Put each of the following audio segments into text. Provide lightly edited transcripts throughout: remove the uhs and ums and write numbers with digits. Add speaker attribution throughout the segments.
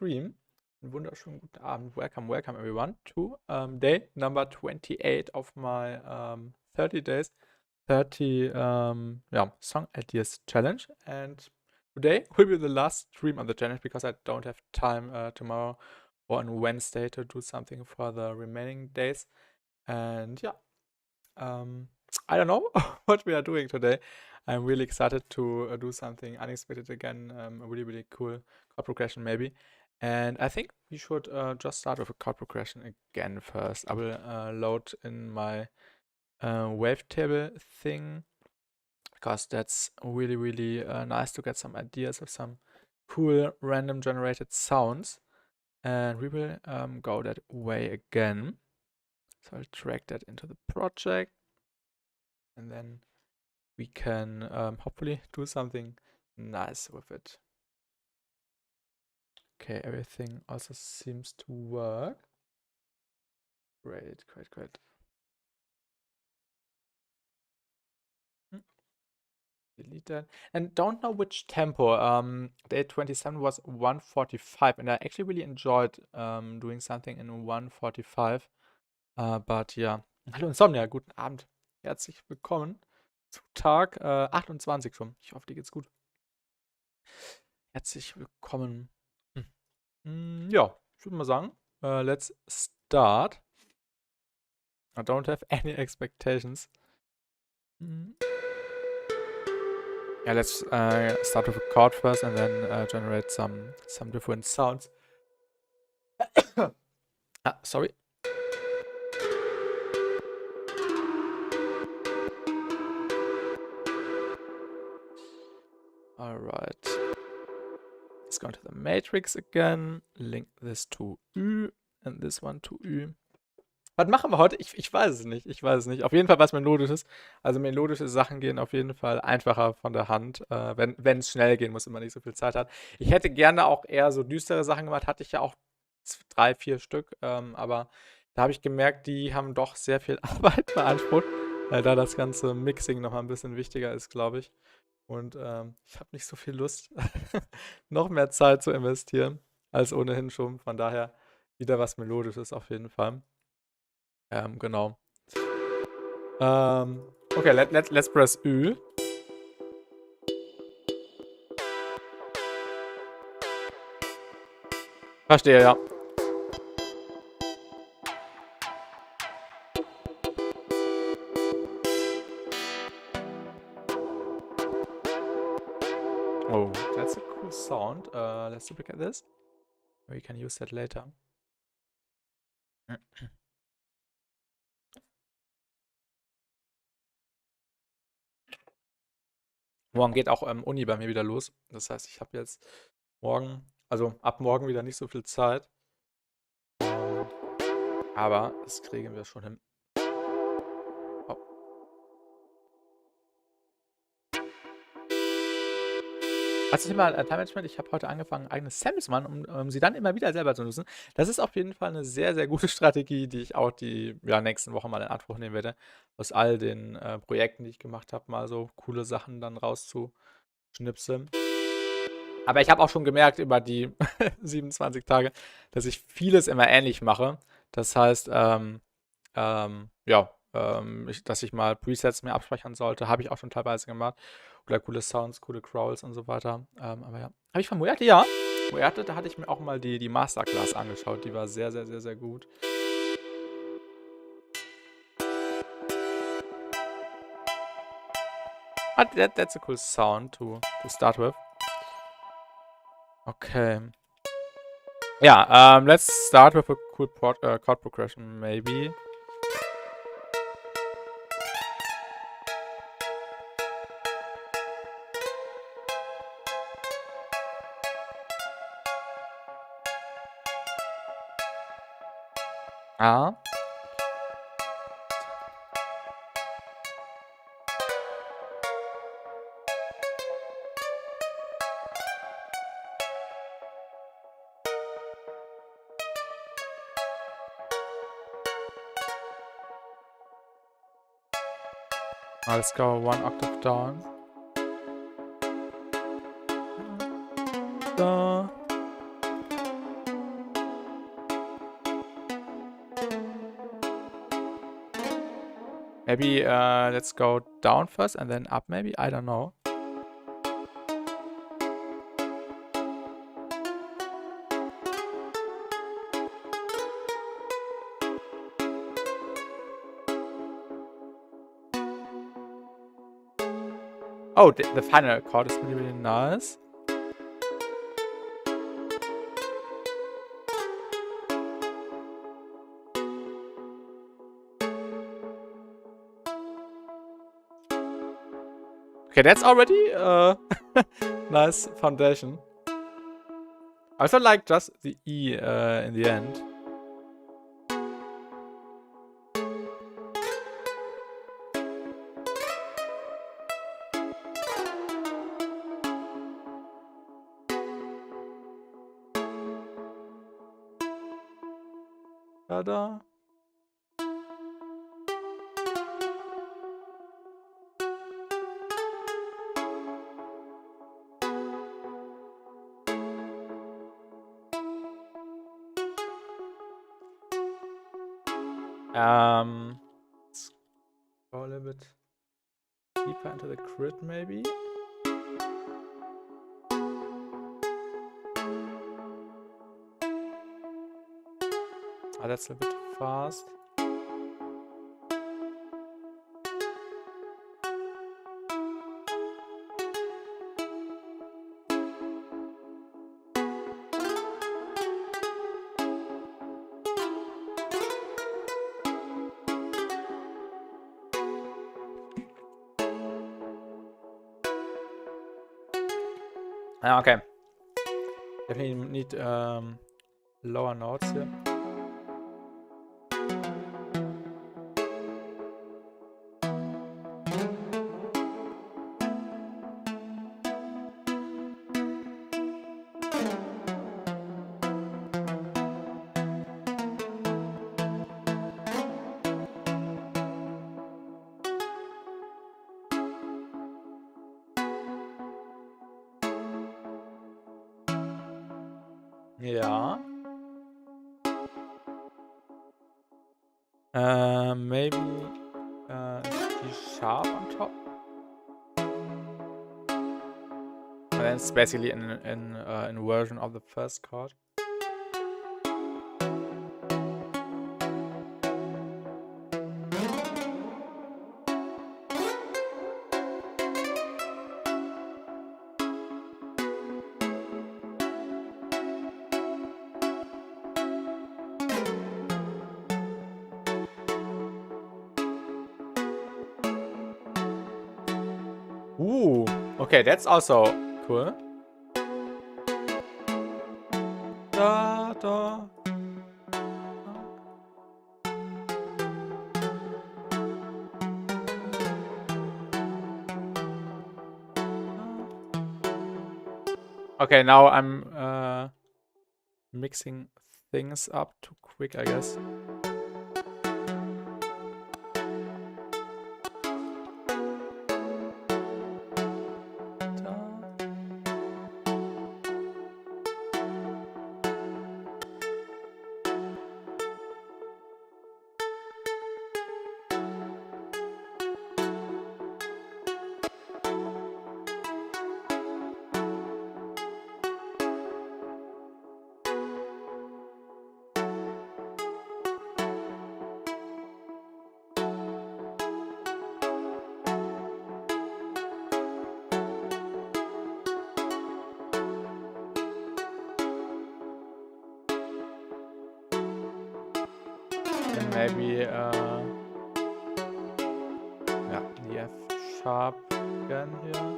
Speaker 1: Livestream. Einen wunderschönen guten Abend. Welcome everyone to day number 28 of my 30 days, 30 song ideas challenge. And today will be the last stream on the challenge because I don't have time tomorrow or on Wednesday to do something for the remaining days. And yeah, I don't know what we are doing today. I'm really excited to do something unexpected again, a really cool chord progression maybe. And I think we should just start with a chord progression again first. I will load in my wavetable thing because that's really nice to get some ideas of some cool random generated sounds. And we will go that way again. So I'll drag that into the project. And then we can hopefully do something nice with it. Okay, everything also seems to work. Great. Delete that. And don't know which tempo. Day 27 was 145, and I actually really enjoyed doing something in 145. But ja. Hallo Insomnia, guten Abend. Herzlich willkommen zu Tag 28 schon. Ich hoffe, dir geht's gut. Herzlich willkommen. Ja, ich würde mal sagen, let's start. I don't have any expectations. Yeah, let's start with a chord first and then generate some different sounds. Sorry. All right. Let's go into the matrix again. Link this to Ü and this one to Ü. Was machen wir heute? Ich weiß es nicht. Auf jeden Fall was Melodisches. Also melodische Sachen gehen auf jeden Fall einfacher von der Hand, wenn es schnell gehen muss und man nicht so viel Zeit hat. Ich hätte gerne auch eher so düstere Sachen gemacht. Hatte ich ja auch 3, 4 Stück. Aber da habe ich gemerkt, die haben doch sehr viel Arbeit beansprucht, weil da das ganze Mixing nochmal ein bisschen wichtiger ist, glaube ich. Und ich habe nicht so viel Lust, noch mehr Zeit zu investieren, als ohnehin schon. Von daher wieder was Melodisches auf jeden Fall. Genau. Okay, let's press Ü. Verstehe, ja. Oh, that's a cool sound. Let's look at this. We can use that later. Morgen geht auch Uni bei mir wieder los. Das heißt, ich habe jetzt morgen, also ab morgen wieder nicht so viel Zeit. Aber das kriegen wir schon hin. Oh. Also Thema Time Management, ich habe heute angefangen, eigene Samples zu machen, um sie dann immer wieder selber zu nutzen. Das ist auf jeden Fall eine sehr gute Strategie, die ich auch die nächsten Wochen mal in Anspruch nehmen werde. Aus all den Projekten, die ich gemacht habe, mal so coole Sachen dann rauszuschnipseln. Aber ich habe auch schon gemerkt über die 27 Tage, dass ich vieles immer ähnlich mache. Das heißt, dass ich mal Presets mir abspeichern sollte, habe ich auch schon teilweise gemacht. Oder coole Sounds, coole Crawls und so weiter. Aber ja. Habe ich von Muerte? Ja. Muerte, da hatte ich mir auch mal die Masterclass angeschaut. Die war sehr gut. That's a cool sound to start with. Okay. Yeah, let's start with a cool chord progression, maybe. Ah. Let's go 1 octave down. Da. Maybe let's go down first and then up maybe? I don't know. Oh, the final chord is really, really nice. Okay, that's already a nice foundation. I also like just the E in the end. Ta-da. Let's go a little bit deeper into the grid, maybe. Oh, that's a bit fast. Okay. Definitely need lower notes here. Yeah. Maybe G sharp on top. And then it's basically an inversion of the first chord. Ooh, okay, that's also cool. Da, da. Okay, now I'm mixing things up too quick, I guess. And maybe yeah, the F sharp again here.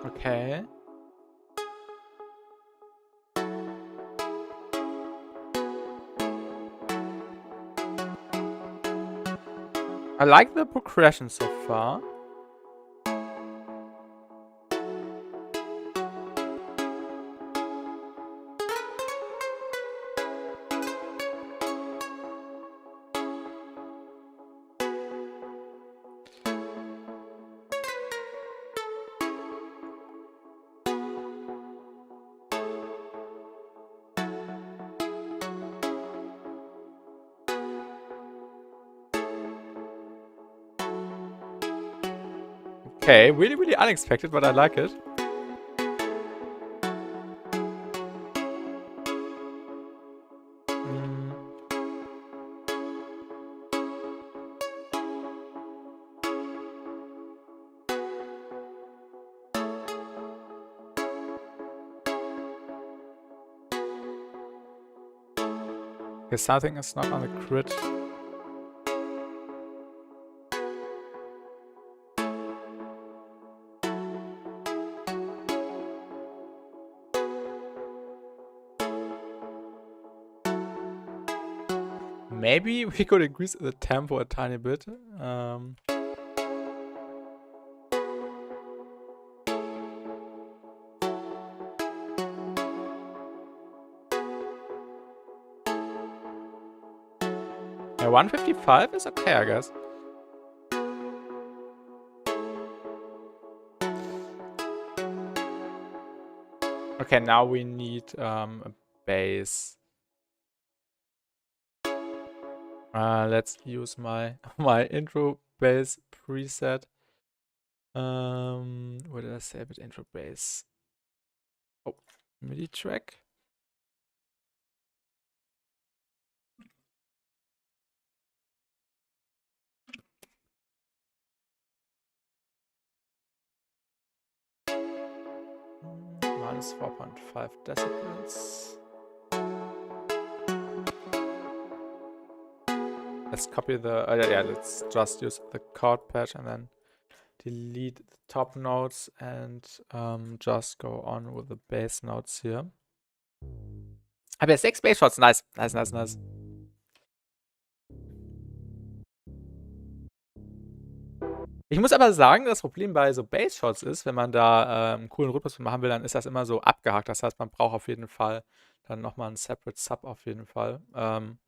Speaker 1: Okay. I like the progression so far. Okay, really, really unexpected, but I like it. Okay, something is not on the grid. Maybe we could increase the tempo a tiny bit. Yeah, 155 is okay, I guess. Okay, now we need a bass. Let's use my intro bass preset. What did I say with intro bass? Oh, MIDI track. Minus 4.5 decibels. Let's copy the, yeah, let's just use the chord patch and then delete the top notes and just go on with the bass notes here. Aber ja, 6 Bass Shots, nice, nice, nice, nice. Ich muss aber sagen, das Problem bei so Bass-Shots ist, wenn man da einen coolen Rhythmus machen will, dann ist das immer so abgehakt. Das heißt, man braucht auf jeden Fall dann nochmal einen Separate Sub auf jeden Fall.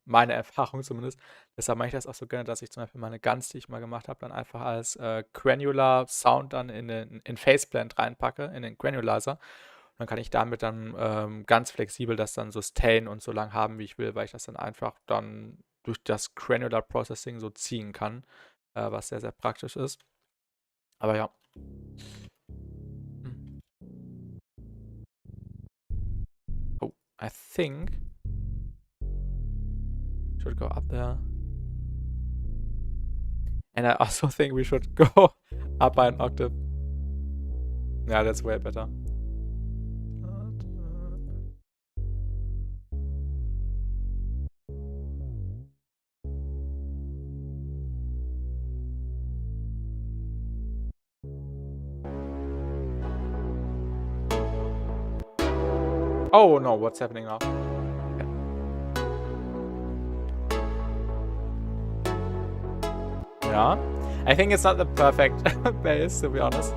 Speaker 1: Meine Erfahrung zumindest. Deshalb mache ich das auch so gerne, dass ich zum Beispiel meine Guns, die ich mal gemacht habe, dann einfach als Granular Sound dann in Faceplant reinpacke, in den Granularizer. Und dann kann ich damit dann ganz flexibel das dann sustain und so lang haben, wie ich will, weil ich das dann einfach dann durch das Granular Processing so ziehen kann, was sehr, sehr praktisch ist. Aber ja. Oh, I think should go up there. And I also think we should go up by an octave. Yeah, that's way better. Oh no, what's happening now? Yeah, I think it's not the perfect bass, to be honest.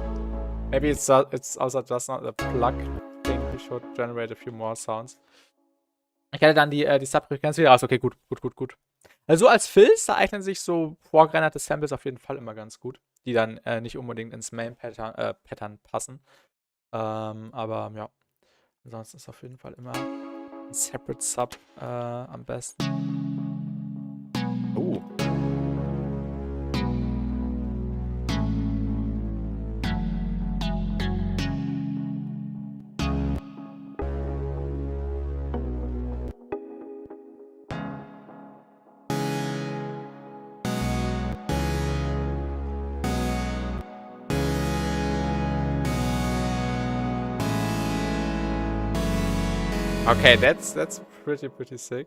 Speaker 1: Maybe it's also just not the plug. I think we should generate a few more sounds. Ich hätte dann die Subfrequenz wieder raus. Okay, gut. Also als Fills, da eignen sich so vorgerenderte Samples auf jeden Fall immer ganz gut, die dann nicht unbedingt ins Main-Pattern passen. Aber ja, ansonsten ist auf jeden Fall immer ein Separate Sub am besten. Okay, that's pretty sick.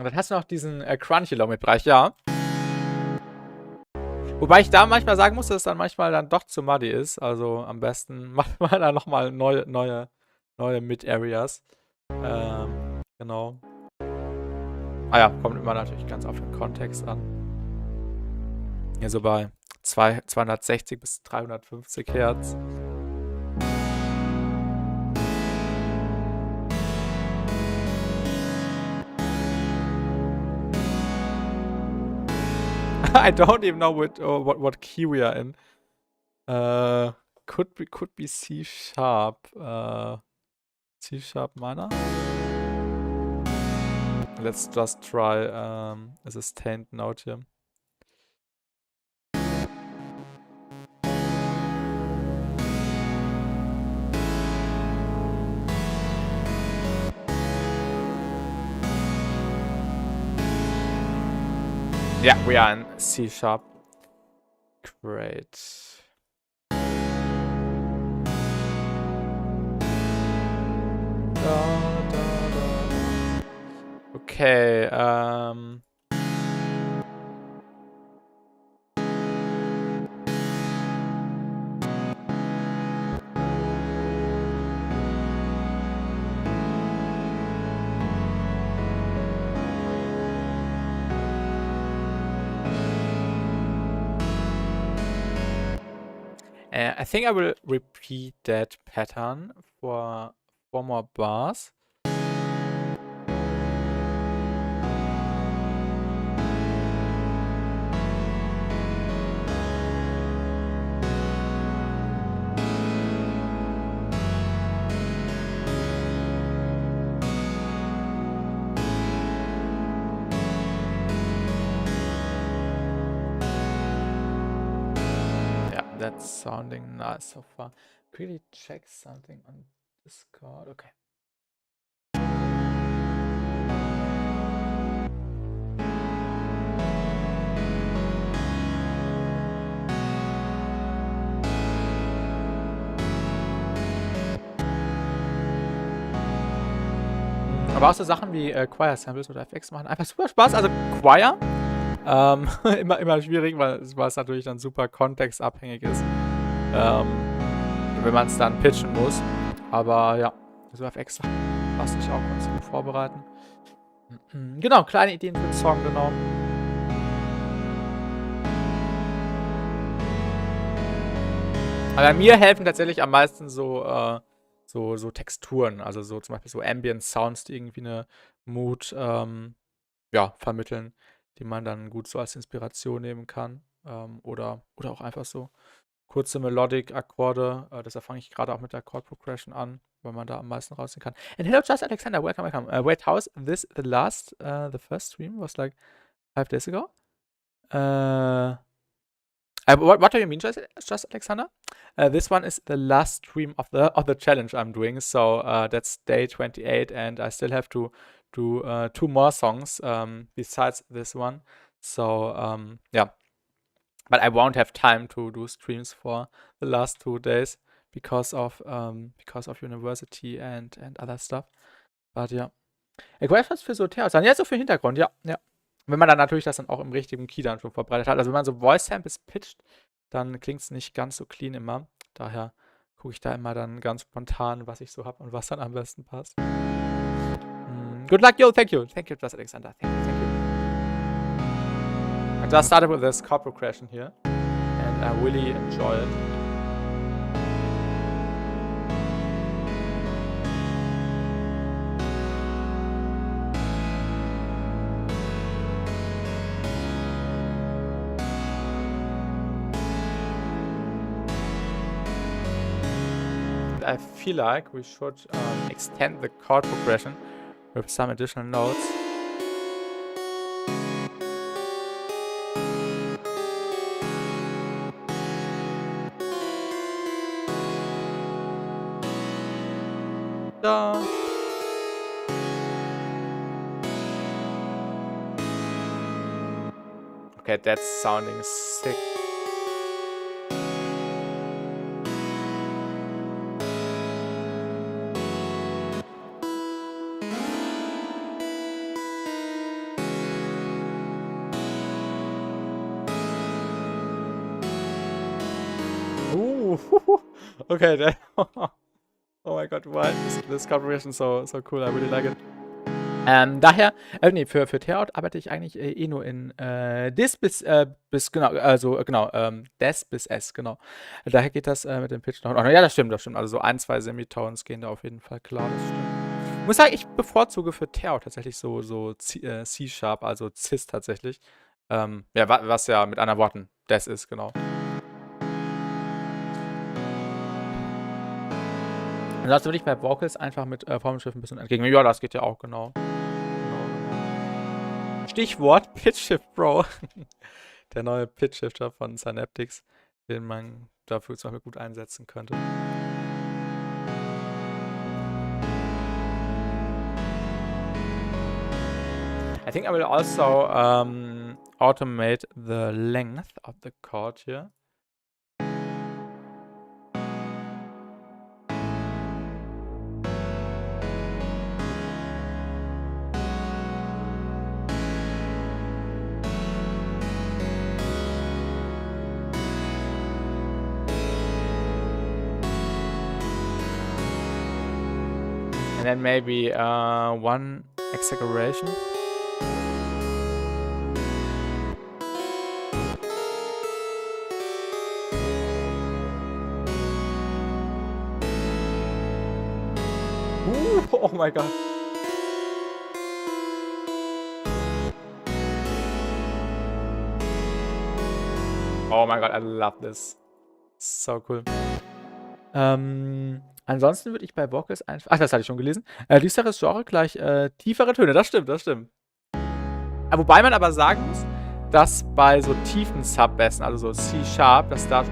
Speaker 1: Dann hast du noch diesen Crunchy-Low-Bereich, ja. Wobei ich da manchmal sagen muss, dass es dann manchmal dann doch zu muddy ist. Also am besten macht man da nochmal neue Mid-Areas. Genau. Ah ja, kommt immer natürlich ganz auf den Kontext an. Hier so bei 260 bis 350 Hertz. I don't even know what key we are in. Could be C sharp. C sharp minor. Let's just try a sustained note here. Yeah, we are in C sharp. Great. Okay, I think I will repeat that pattern for 4 more bars. That's sounding nice so far. Quickly check something on Discord. Okay. Aber auch so Sachen wie Choir-Samples oder FX machen einfach super Spaß. Also Choir, immer schwierig, weil es natürlich dann super kontextabhängig ist, wenn man es dann pitchen muss. Aber ja, so FX lasse ich auch ganz gut vorbereiten. Genau, kleine Ideen für den Song, genau. Aber mir helfen tatsächlich am meisten so Texturen, also so zum Beispiel so Ambient Sounds, die irgendwie eine Mood vermitteln, die man dann gut so als Inspiration nehmen kann. Oder auch einfach so kurze Melodic-Akkorde. Deshalb fange ich gerade auch mit der Chord Progression an, weil man da am meisten rausziehen kann. And hello, Just Alexander, welcome. Wait, how is this the first stream was like 5 days ago? What do you mean, Just Alexander? This one is the last stream of the challenge I'm doing, so that's day 28, and I still have to do 2 more songs besides this one. So yeah, but I won't have time to do streams for the last 2 days because of university and other stuff. But ja. Was für so Theater? Ja, so für Hintergrund, ja. Wenn man dann natürlich das dann auch im richtigen Key dann schon vorbereitet hat. Also wenn man so Voice-Samples pitcht, dann klingt es nicht ganz so clean immer. Daher gucke ich da immer dann ganz spontan, was ich so habe und was dann am besten passt. Good luck, yo, thank you. Thank you, Just Alexander. Thank you. I just started with this chord progression here, and I really enjoy it. I feel like we should extend the chord progression with some additional notes. Da. Okay, that's sounding sick. Okay, oh my god, why is this collaboration so cool? I really like it. Daher, für Theater arbeite ich eigentlich nur in Dis bis S, genau. Daher geht das mit dem Pitch noch. Ja, das stimmt. Also so 1, 2 Semitones gehen da auf jeden Fall klar, das stimmt. Ich muss sagen, ich bevorzuge für Theater tatsächlich so C-Sharp, also Cis tatsächlich. Ja, was ja mit anderen Worten das ist, genau. Ansonsten würde ich bei Vocals einfach mit Formelschiff ein bisschen entgegen. Ja, das geht ja auch, genau. Stichwort Pitch Shift Pro. Der neue Pitch Shifter von Synaptics, den man dafür zum Beispiel gut einsetzen könnte. I think I will also automate the length of the chord here. And then maybe one exaggeration. Oh my god. Oh my god, I love this. So cool. Ansonsten würde ich bei Vocals einfach. Ach, das hatte ich schon gelesen. Düsteres Genre gleich tiefere Töne. Das stimmt, das stimmt. Wobei man aber sagen muss, dass bei so tiefen Sub-Bässen, also so C-Sharp, dass da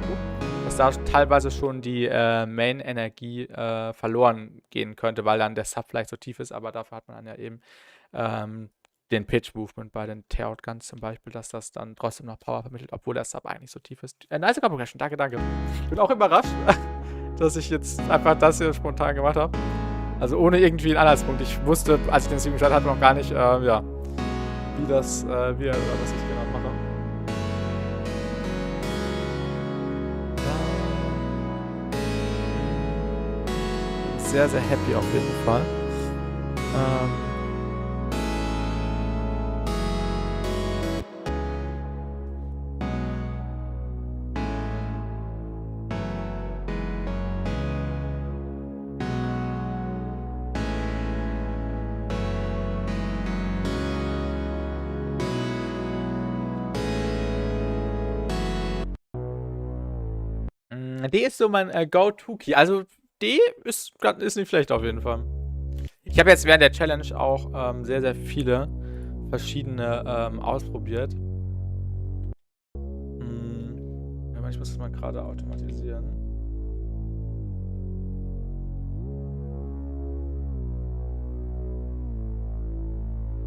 Speaker 1: teilweise schon die Main-Energie verloren gehen könnte, weil dann der Sub vielleicht so tief ist, aber dafür hat man dann ja eben den Pitch-Movement bei den Tear-Out-Guns zum Beispiel, dass das dann trotzdem noch Power vermittelt, obwohl der Sub eigentlich so tief ist. Nice Progression, danke, danke. Ich bin auch überrascht, dass ich jetzt einfach das hier spontan gemacht habe. Also ohne irgendwie einen Anhaltspunkt. Ich wusste, als ich den Stream gestartet habe, noch gar nicht, ja, wie das, was ich genau mache. Sehr, sehr happy auf jeden Fall. D ist so mein Go-To-Key. Also D ist nicht schlecht auf jeden Fall. Ich habe jetzt während der Challenge auch sehr, sehr viele verschiedene ausprobiert. Ich muss das mal gerade automatisieren.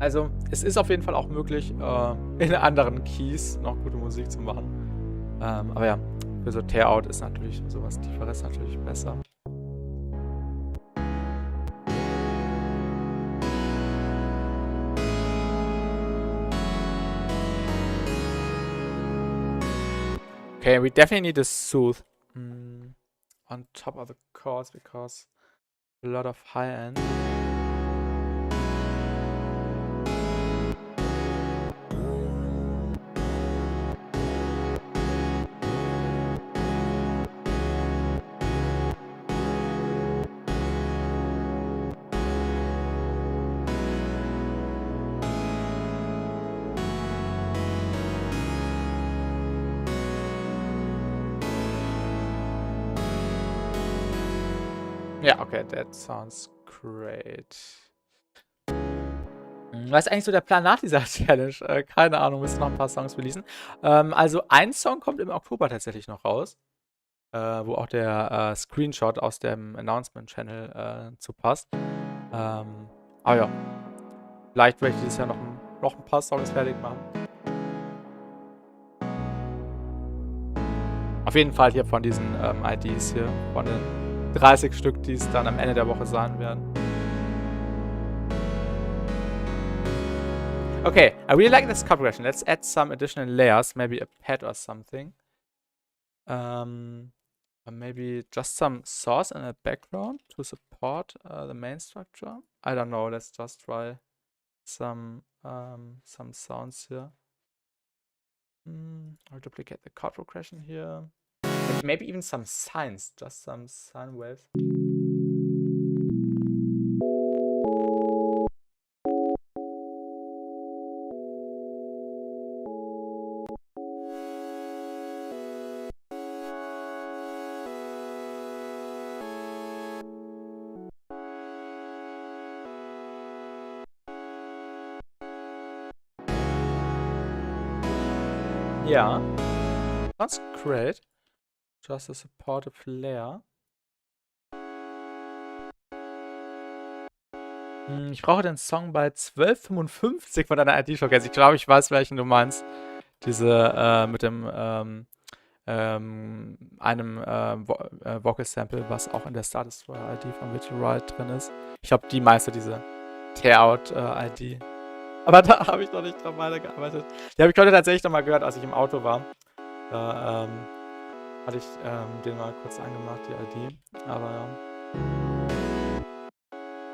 Speaker 1: Also es ist auf jeden Fall auch möglich, in anderen Keys noch gute Musik zu machen. Aber ja, für so Tear-Out ist natürlich sowas Tieferes natürlich besser. Okay, we definitely need a soothe on top of the chords because a lot of high end. Ja, okay, that sounds great. Was ist eigentlich so der Plan nach dieser Challenge? Keine Ahnung, müssen noch ein paar Songs releasen. Also ein Song kommt im Oktober tatsächlich noch raus, wo auch der Screenshot aus dem Announcement-Channel zu passt. Aber ja, vielleicht werde ich dieses Jahr noch ein paar Songs fertig machen. Auf jeden Fall hier von diesen IDs hier, von den 30 Stück, die es dann am Ende der Woche sein werden. Okay, I really like this chord progression. Let's add some additional layers, maybe a pad or something. Or maybe just some source in the background to support the main structure. I don't know. Let's just try some sounds here. I'll duplicate the chord progression here. And maybe even some sines, just some sine waves. Ja. Sounds great. Just a supportive layer. Ich brauche den Song bei 12,55 von deiner ID-Showcase. Ich glaube, ich weiß, welchen du meinst. Diese mit dem einem Vocal-Sample, was auch in der Star Destroyer ID von Meteorite drin ist. Ich glaube, die meiste diese Tear-Out-ID. Aber da habe ich noch nicht dran weitergearbeitet. Die habe ich heute tatsächlich noch mal gehört, als ich im Auto war. Da hatte ich den mal kurz angemacht, die ID. Aber ja.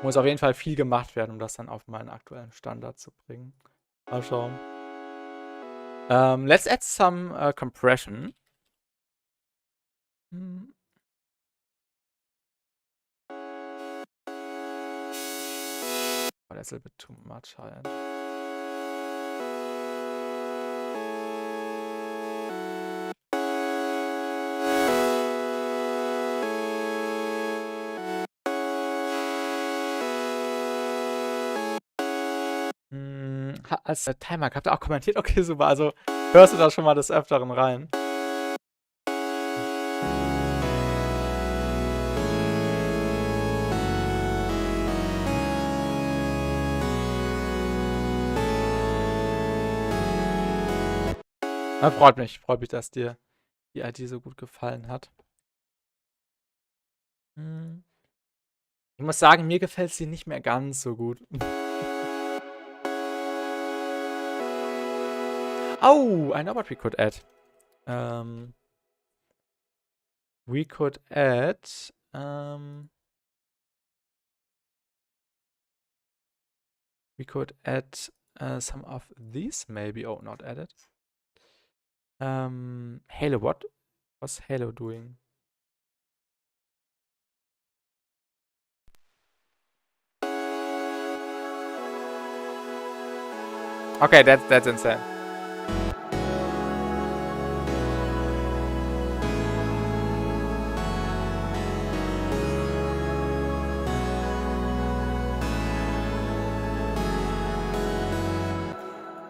Speaker 1: Muss auf jeden Fall viel gemacht werden, um das dann auf meinen aktuellen Standard zu bringen. Mal schauen. Let's add some compression. Oh, that's a little bit too much high end. Als Timer, habt ihr auch kommentiert? Okay, super. Also hörst du da schon mal des Öfteren rein. Ja, freut mich, dass dir die ID so gut gefallen hat. Ich muss sagen, mir gefällt sie nicht mehr ganz so gut. Oh, I know what we could add. We could add some of these maybe. Oh, not added. Halo, what was Halo doing? Okay, that's insane.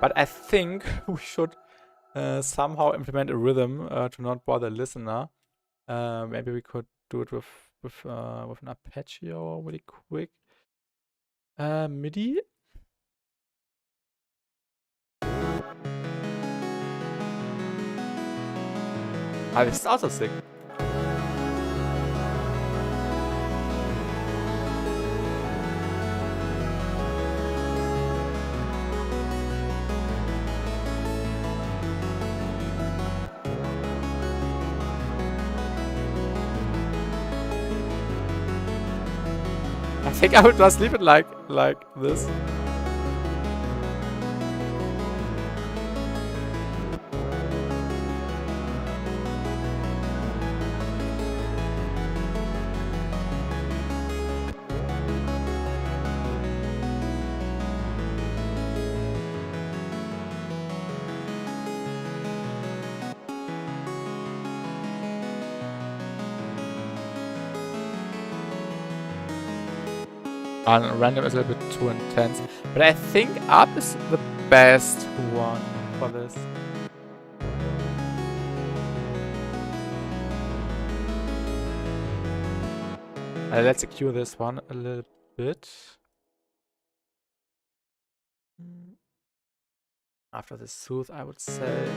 Speaker 1: But I think we should somehow implement a rhythm to not bother listener. Maybe we could do it with an arpeggio really quick. MIDI. Ah, this is also sick. I think I would just leave it like this. Random is a little bit too intense, but I think up is the best one for this. Let's EQ this one a little bit. After the soothe, I would say.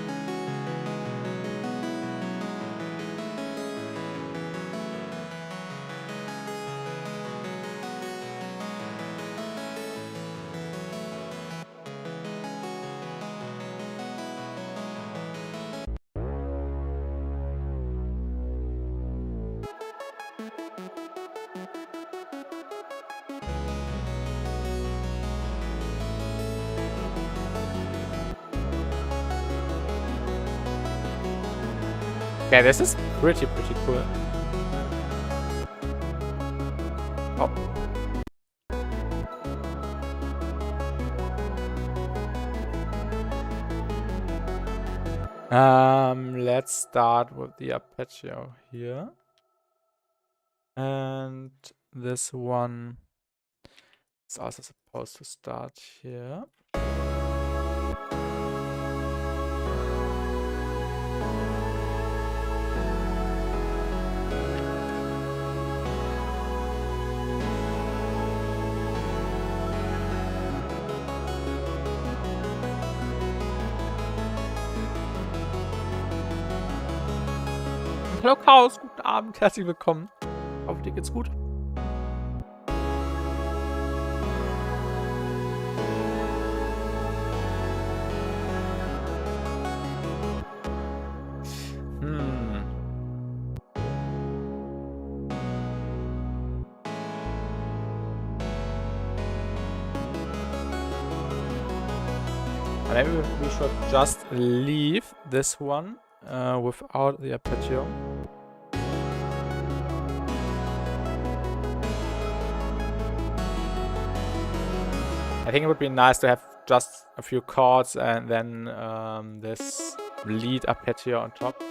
Speaker 1: Okay, this is pretty cool. Oh. Let's start with the arpeggio here. And this one is also supposed to start here. hallo Chaos, guten Abend, herzlich willkommen. Ich hoffe, dir geht's gut. Maybe we should just leave this one without the arpeggio. I think it would be nice to have just a few chords and then this lead arpeggio on top.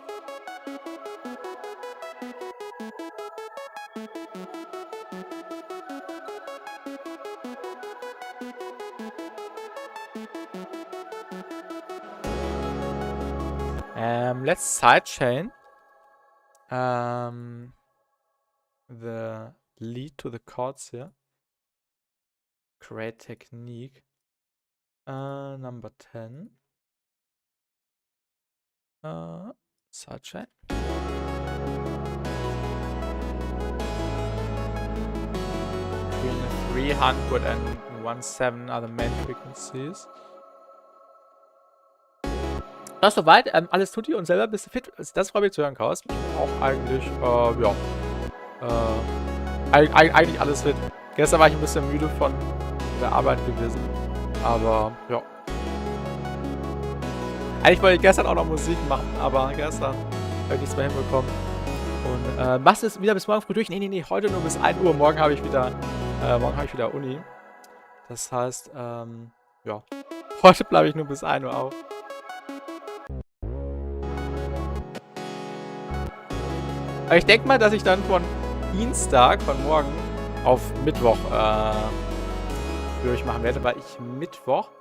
Speaker 1: Let's sidechain the lead to the chords here. Create technique. Number 10. Sidechain. Between 300 and 17 are the main frequencies. Das soweit, alles tutti und selber bist du fit. Das freut mich zu hören, Chaos. Auch eigentlich, ja. Eigentlich alles fit. Gestern war ich ein bisschen müde von der Arbeit gewesen. Aber, ja. Eigentlich wollte ich gestern auch noch Musik machen, aber gestern habe ich nichts mehr hinbekommen. Und, machst du es wieder bis morgen früh durch? Nee, heute nur bis 1 Uhr. Morgen habe ich wieder Uni. Das heißt, ja. Heute bleibe ich nur bis 1 Uhr auf. Aber ich denke mal, dass ich dann von Dienstag, von morgen, auf Mittwoch durchmachen werde, weil ich Mittwoch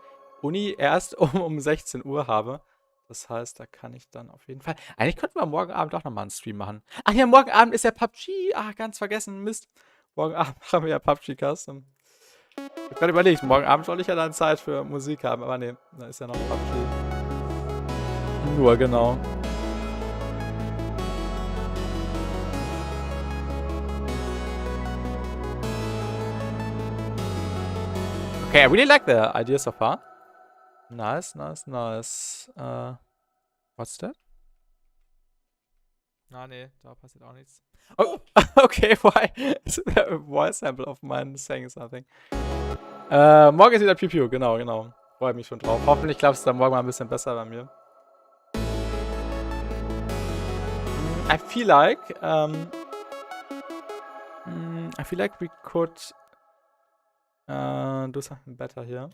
Speaker 1: Uni erst um 16 Uhr habe. Das heißt, da kann ich dann auf jeden Fall... Eigentlich könnten wir morgen Abend auch nochmal einen Stream machen. Ach ja, morgen Abend ist ja PUBG. Ach, ganz vergessen, Mist. Morgen Abend haben wir ja PUBG Custom. Ich habe gerade überlegt, morgen Abend soll ich ja dann Zeit für Musik haben. Aber nee, da ist ja noch PUBG. Nur, genau. Okay, I really like the idea so far. Nice. What's that? Ah, nee, da passiert auch nichts. Oh, okay, why? Is there a voice sample of mine saying something? Morgen ist wieder Piu, genau. Freue mich schon drauf. Hoffentlich klappt es dann morgen mal ein bisschen besser bei mir. I feel like we could do something better here.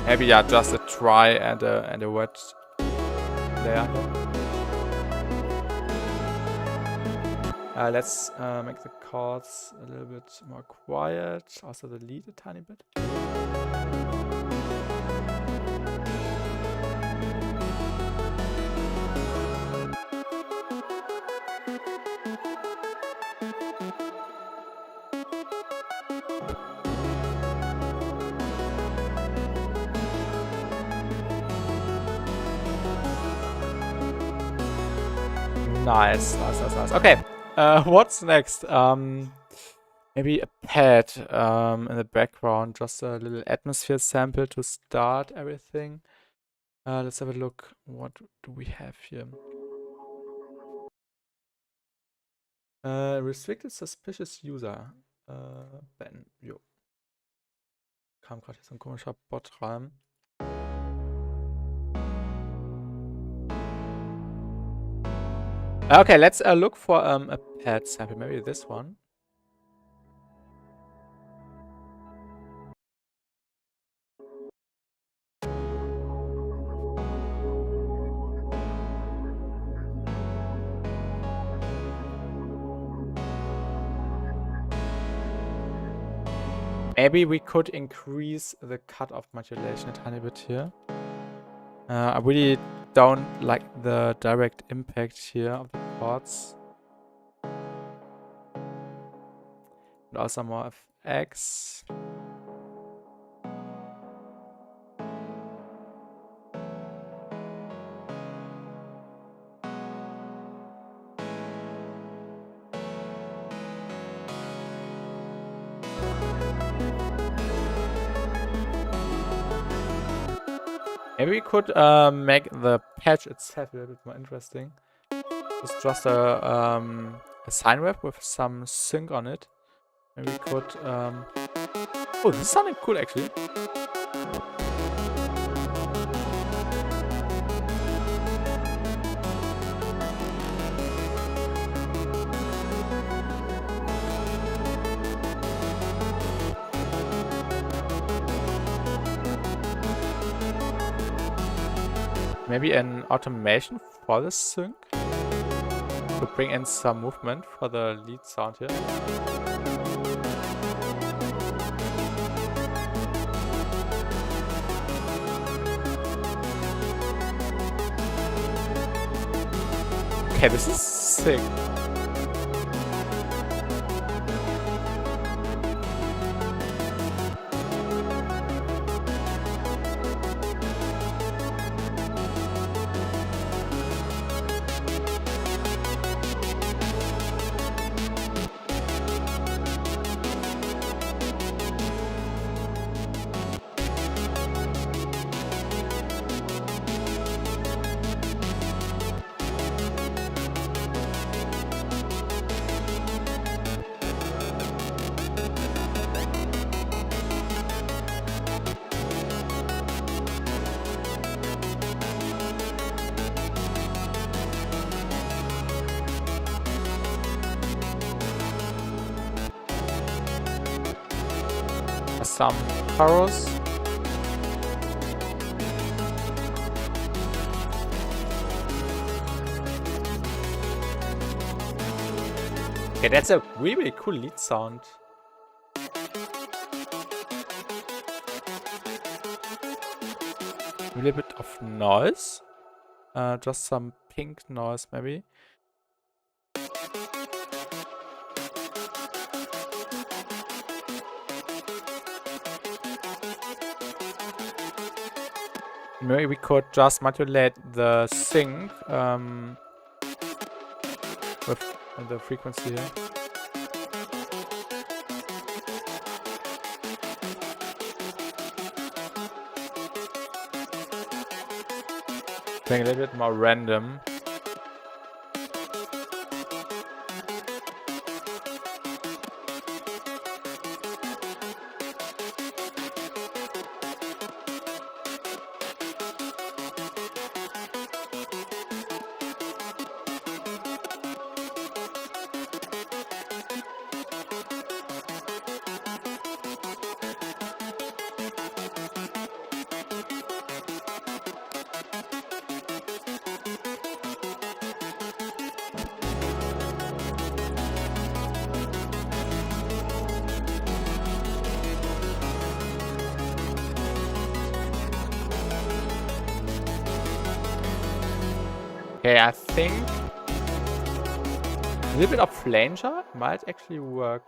Speaker 1: Maybe yeah, just a try and a wet layer. Let's make the chords a little bit more quiet. Also the lead a tiny bit. Nice. Okay. What's next? Maybe a pad in the background, just a little atmosphere sample to start everything. Let's have a look. What do we have here? Restricted suspicious user. Ben. Jo. Kam gerade hier so ein komischer Bot rein. Okay, let's look for a pad sample. Maybe this one. Maybe we could increase the cutoff modulation a tiny bit here. I really don't like the direct impact here of the chords. And also more FX. Maybe we could make the patch itself a little bit more interesting. It's just a sine wave with some sync on it. Maybe we could... Oh, this is sounding cool actually. Maybe an automation for the sync to bring in some movement for the lead sound here. Okay, this is sick. Some chorus. Okay, that's a really cool lead sound. A little bit of noise. Just some pink noise maybe. Maybe we could just modulate the sync with the frequency here. Playing a little bit more random. Okay, I think a little bit of flanger might actually work.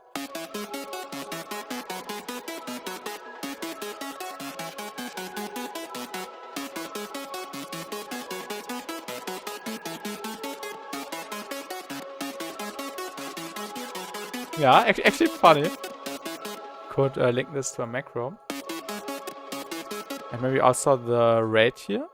Speaker 1: Yeah, actually funny. Could link this to a macro. And maybe also the rate here.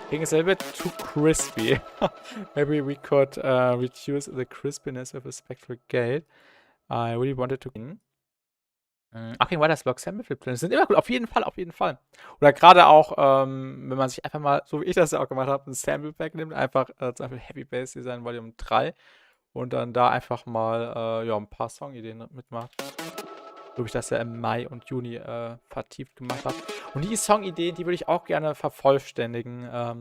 Speaker 1: I think it's a little bit too crispy. Maybe we could reduce the crispiness with a spectral gate. I really wanted to... Okay, Block Sample Flip sind immer cool, auf jeden Fall, auf jeden Fall. Oder gerade auch, wenn man sich einfach mal, so wie ich das ja auch gemacht habe, ein Sample Pack nimmt, einfach zum Beispiel Heavy Bass Design Volume 3 und dann da einfach mal ja, ein paar Songideen mitmacht. So wie ich das ja im Mai und Juni vertieft gemacht habe. Und die Songideen, die würde ich auch gerne vervollständigen. Da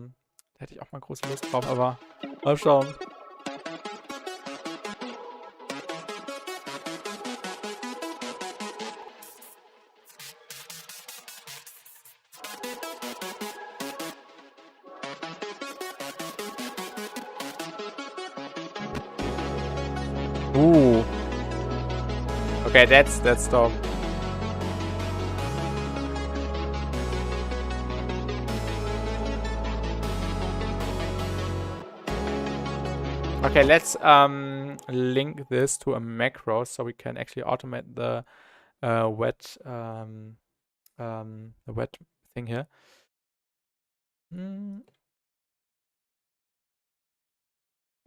Speaker 1: hätte ich auch mal große Lust drauf, aber mal schauen. Okay, that's dope. Okay, let's link this to a macro so we can actually automate the wet thing here.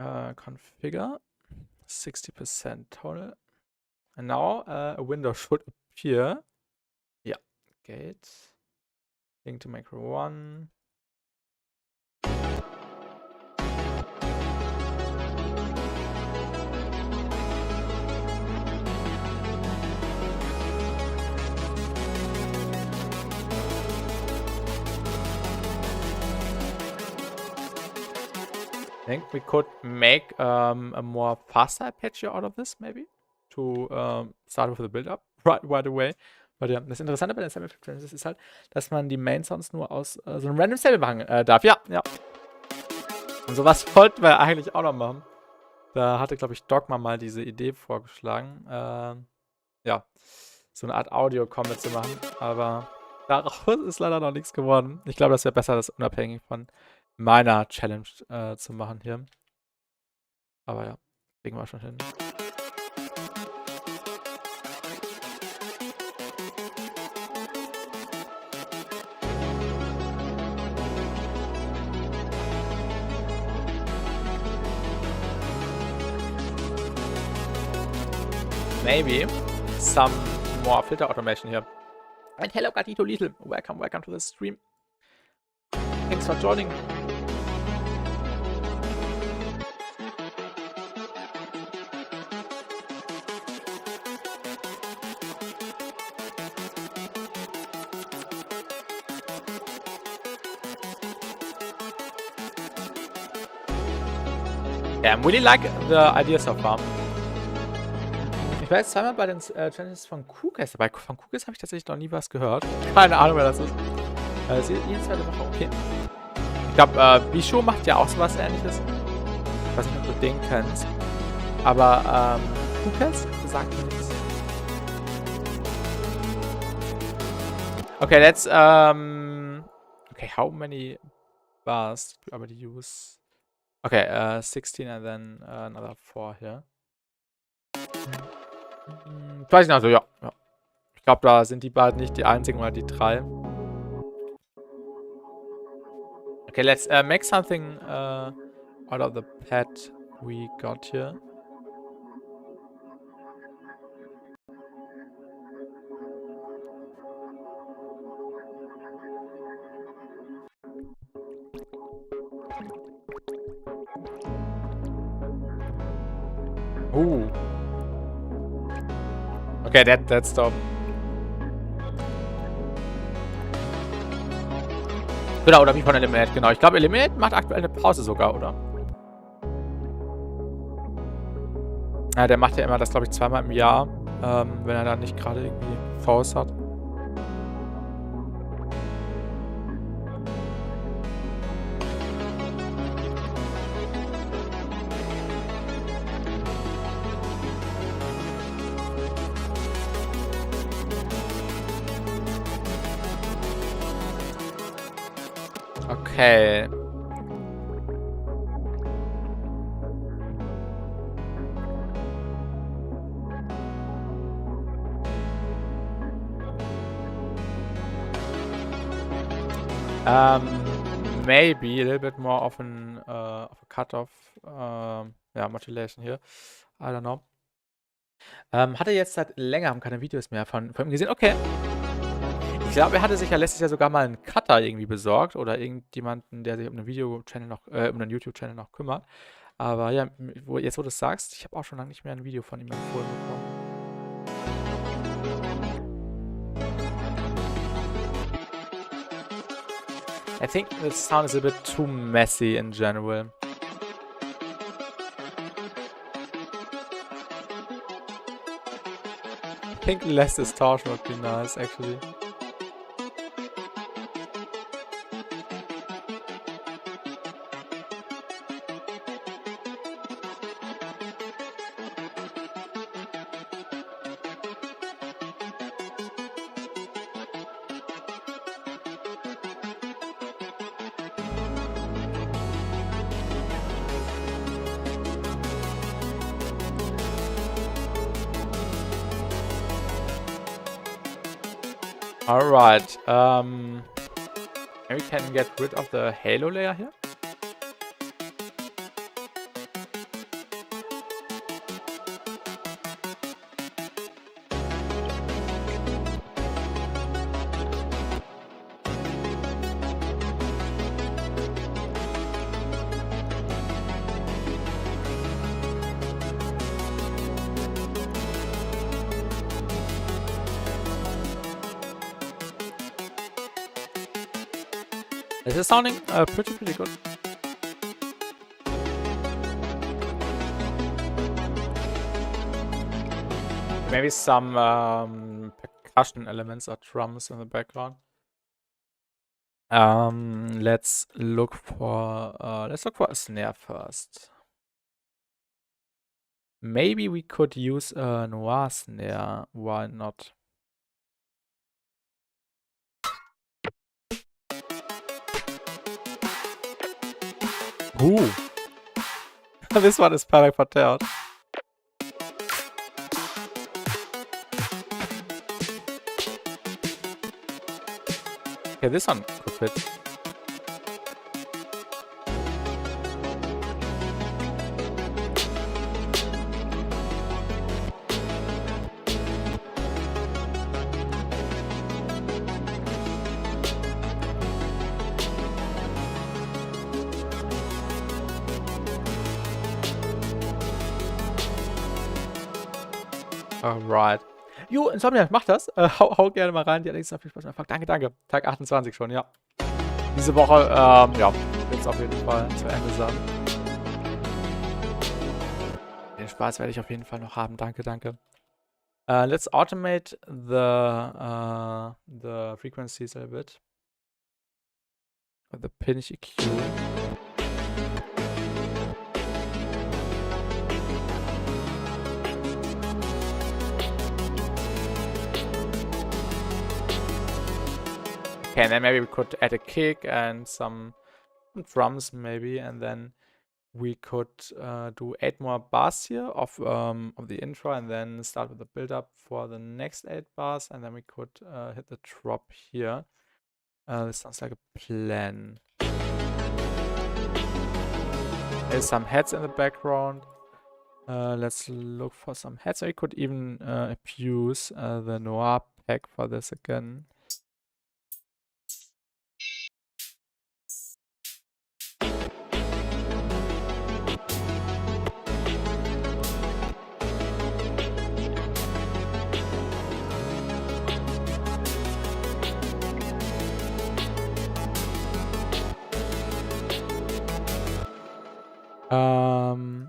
Speaker 1: Configure 60% total, and now a window should appear. Yeah, gate link to macro 1. I think we could make a more faster Apache out of this, maybe, to start with the Build-up right away. Aber ja, das Interessante bei den Sample Transitions ist halt, dass man die Main Sounds nur aus so einem Random Sample machen darf. Ja, ja. Und sowas wollten wir eigentlich auch noch machen. Da hatte, glaube ich, Dogma mal diese Idee vorgeschlagen, ja, so eine Art Audio-Comment zu machen. Aber daraus ist leider noch nichts geworden. Ich glaube, das wäre besser, das unabhängig von meiner Challenge zu machen hier. Aber ja, kriegen wir schon hin. Maybe some more filter automation here. And hello, Gatito Little. Welcome to the stream. Thanks for joining. Yeah, I really like the idea so far. Ich war jetzt zweimal bei den Challenges von Cookers dabei. Von Cookers habe ich tatsächlich noch nie was gehört. Keine Ahnung, wer das ist. Jede zweite Woche, okay. Ich glaube, Bisho macht ja auch sowas Ähnliches. Ich weiß nicht, ob du den kennst. Aber, Cookers sagt mir nichts. Okay, let's, okay, how many bars do we use? Okay, 16 and then another 4 here. Weiß ich nicht, also ja. Ich glaube, da sind die beiden nicht die einzigen oder die 3. Okay, let's make something out of the pad we got here. Ooh. Okay, that's dope. Genau, oder wie von Eliminate, genau. Ich glaube, Eliminate macht aktuell eine Pause sogar, oder? Ja, der macht ja immer das, glaube ich, zweimal im Jahr, wenn er dann nicht gerade irgendwie Pause hat. Okay. Maybe a little bit more of a cutoff, ja, modulation hier. I don't know. Hatte jetzt seit längerem keine Videos mehr von ihm gesehen. Okay. Ich glaube, er hatte sich ja letztes Jahr sogar mal einen Cutter irgendwie besorgt oder irgendjemanden, der sich um einen Video-Channel noch, um einen YouTube-Channel noch kümmert. Aber ja, jetzt wo du es sagst, ich habe auch schon lange nicht mehr ein Video von ihm empfohlen bekommen. I think the sound is a bit too messy in general. I think less distortion would be nice, actually. Alright, maybe we can get rid of the halo layer here. This is sounding pretty good. Maybe some percussion elements or drums in the background. Let's look for a snare first. Maybe we could use a noir snare. Why not? Ooh. This one is perfect for tail. Okay, this one could fit. Alright. Jo, Insomniac, mach das. Hau gerne mal rein. Die hat nächstes Mal viel Spaß mehr. Fuck, danke. Tag 28 schon, ja. Diese Woche, ja, wird's auf jeden Fall zu Ende sein. Den Spaß werde ich auf jeden Fall noch haben. Danke. Let's automate the frequencies a little bit. The pinch EQ. Okay, and then maybe we could add a kick and some drums maybe, and then we could do 8 more bars here of the intro, and then start with the build up for the next 8 bars, and then we could hit the drop here. This sounds like a plan. There's some heads in the background. Let's look for some heads. We could even abuse the noir pack for this again.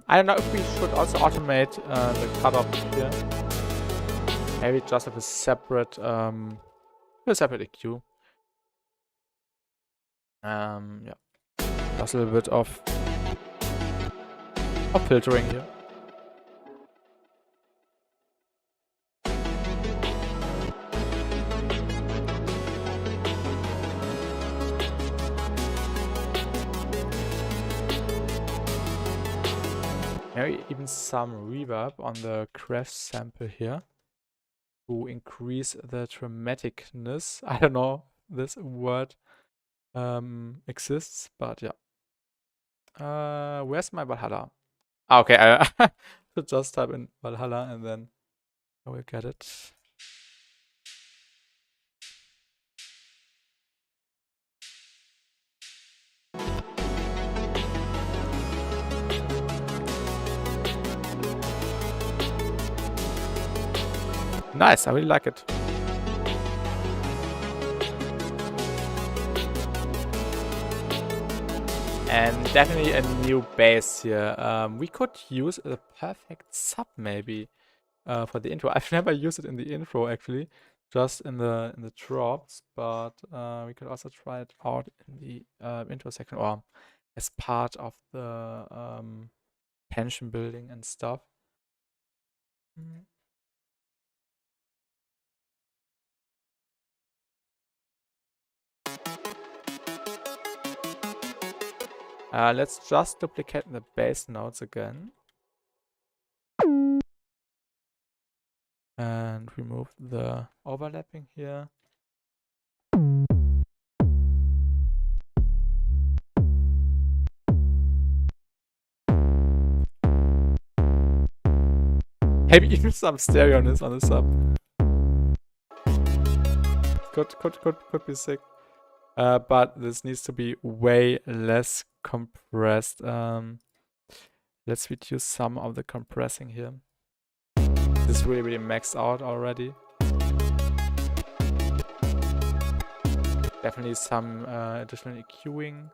Speaker 1: I don't know if we should also automate the cutoff here. Maybe just have a separate EQ. Yeah, just a little bit of filtering here. Maybe even some reverb on the crash sample here to increase the dramaticness. I don't know if this word exists, but yeah. Where's my Valhalla? Ah, okay, I should just type in Valhalla and then I will get it. Nice, I really like it. And definitely a new bass here. We could use the perfect sub maybe for the intro. I've never used it in the intro actually, just in the drops, but we could also try it out in the intro section or as part of the tension building and stuff. Let's just duplicate the bass notes again. And remove the overlapping here. Maybe even some stereoness on the sub. Could be sick. But this needs to be way less compressed. Let's reduce some of the compressing here. This is really maxed out already. Definitely some additional EQing.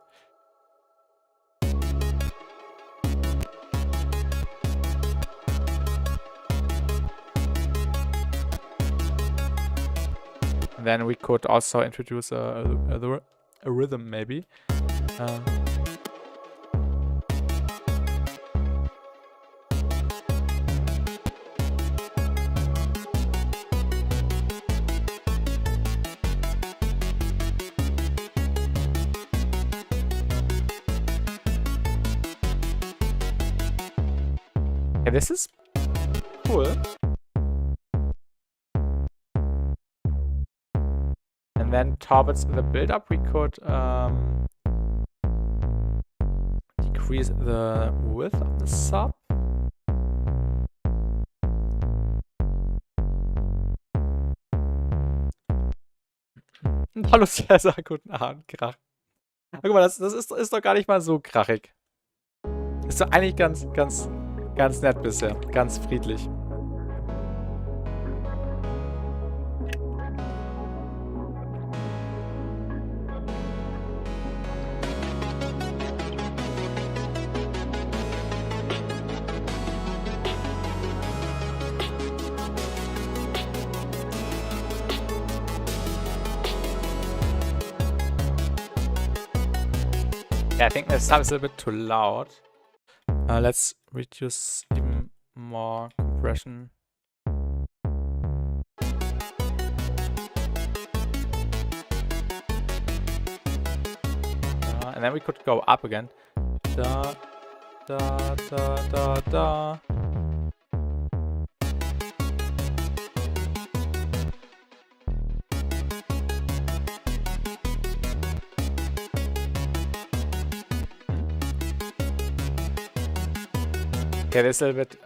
Speaker 1: And then we could also introduce a rhythm, maybe. Okay, this is cool. And then towards the build-up, we could decrease the width of the sub. Hallo Cäsar, guten Abend, Krach. Guck mal, das ist doch gar nicht mal so krachig. Ist doch eigentlich ganz nett bisher. Ganz friedlich. Yeah, I think the sub is a bit too loud. Let's reduce even more compression. And then we could go up again. Da, da, da, da, da. Okay, this is a little bit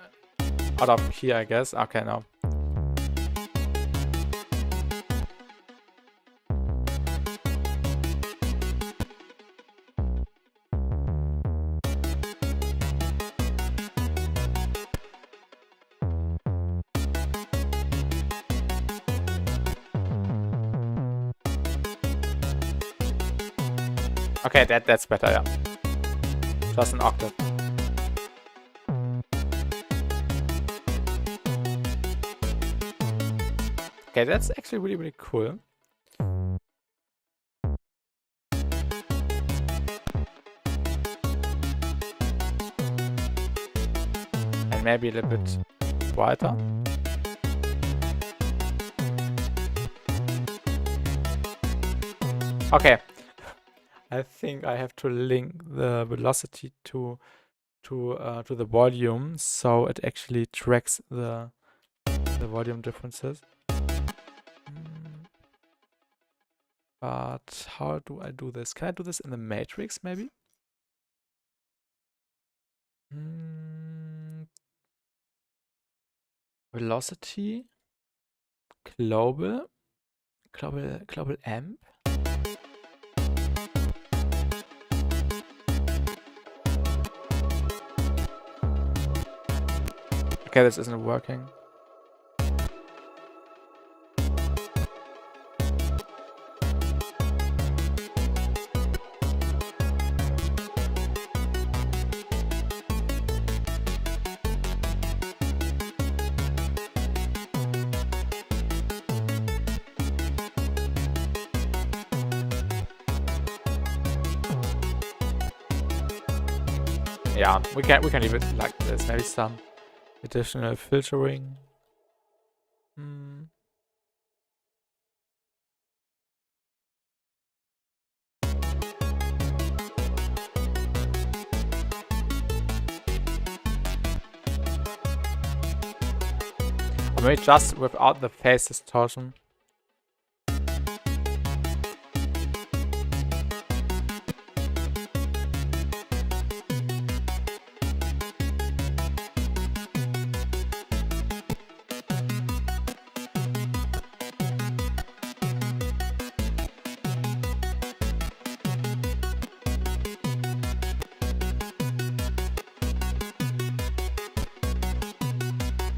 Speaker 1: out of key, I guess. Okay, no. Okay, that's better, yeah. Just an octave. Okay, that's actually really cool. And maybe a little bit quieter. Okay. I think I have to link the velocity to the volume, so it actually tracks the volume differences. But how do I do this? Can I do this in the matrix, maybe? Velocity, global amp. Okay, this isn't working. Yeah, we can leave it like this. Maybe some additional filtering. Or maybe just without the phase distortion.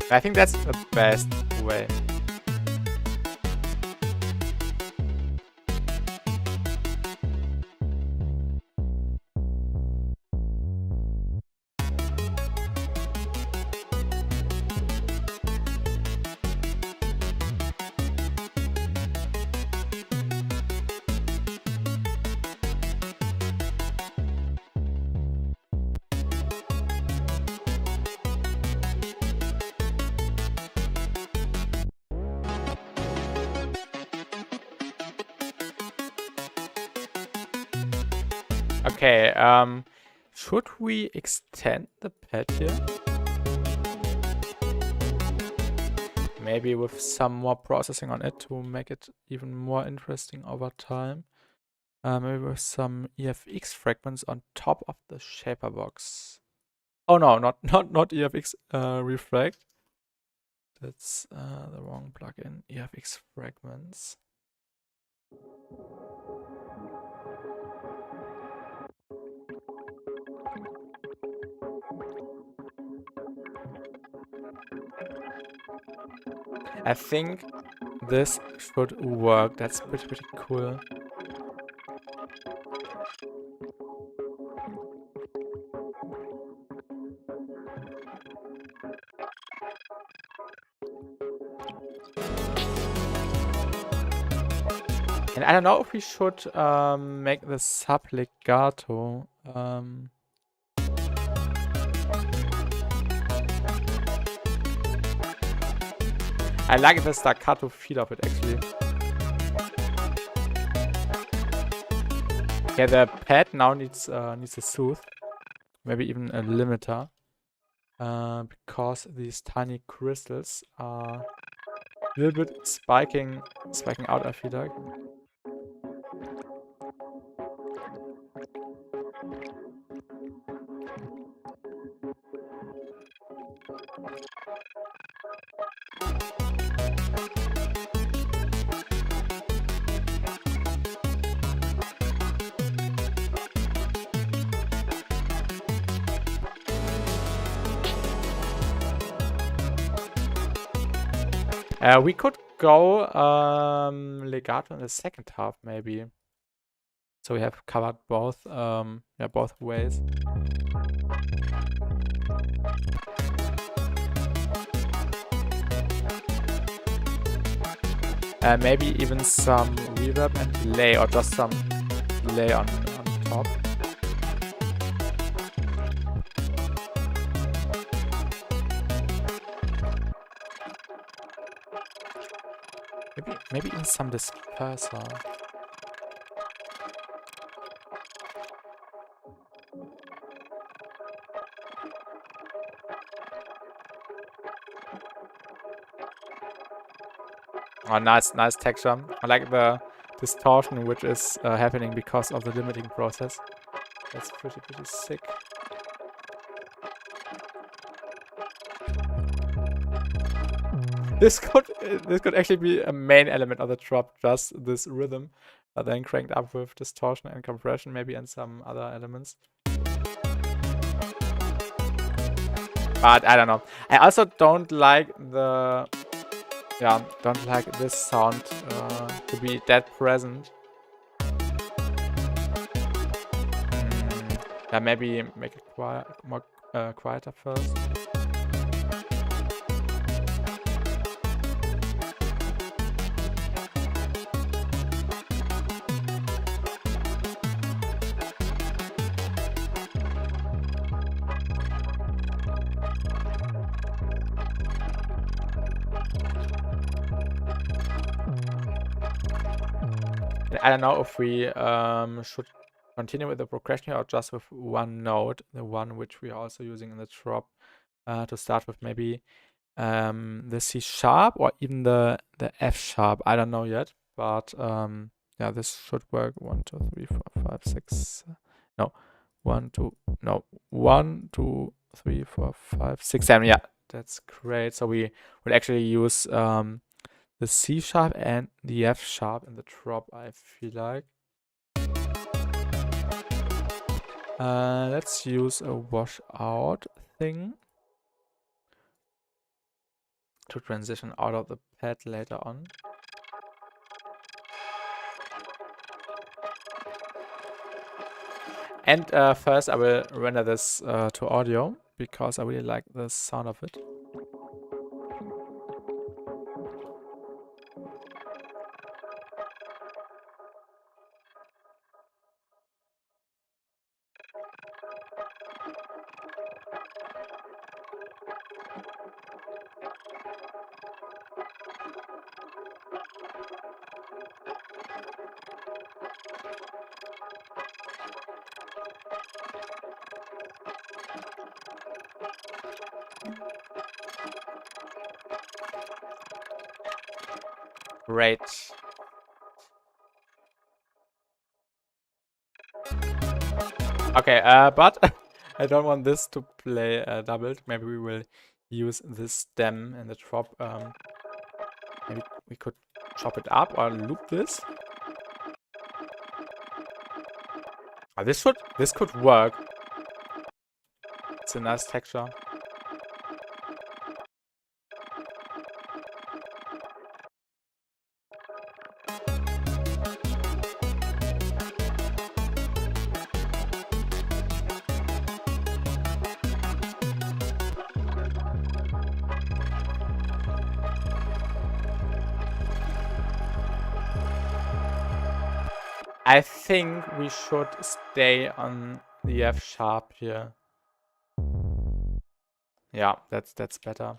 Speaker 1: I think that's the best way. Okay, should we extend the pad here? Maybe with some more processing on it to make it even more interesting over time. Maybe with some EFX fragments on top of the shaper box. Oh no, not EFX refract. That's the wrong plugin. EFX fragments. I think this should work. That's pretty cool. And I don't know if we should make the sub legato. I like the staccato feel of it actually. Okay, the pad now needs a soothe, maybe even a limiter, because these tiny crystals are a little bit spiking out, I feel like. We could go legato in the second half, maybe. So we have covered both, both ways. Maybe even some reverb and delay, or just some delay on top. Maybe even some disperser. Oh, nice texture. I like the distortion which is happening because of the limiting process. That's pretty sick. This could actually be a main element of the drop, just this rhythm, then cranked up with distortion and compression, maybe, and some other elements. But I don't know. I also don't like the this sound to be that present. Yeah, maybe make it more quieter first. I don't know if we should continue with the progression here or just with one note, the one which we are also using in the drop, to start with maybe the C sharp or even the F sharp. I don't know yet, but yeah, this should work. 1, 2, 3, 4, 5, 6. No, 1, 2, 3, 4, 5, 6, 7. Yeah, that's great. So we will actually use the C sharp and the F sharp in the drop, I feel like. Let's use a washout thing. to transition out of the pad later on. And first I will render this to audio because I really like the sound of it. Great. Okay, but I don't want this to play doubled. Maybe we will use this stem in the drop. Maybe we could chop it up or loop this. Oh, this could work. It's a nice texture. I think we should stay on the F sharp here. Yeah, that's better.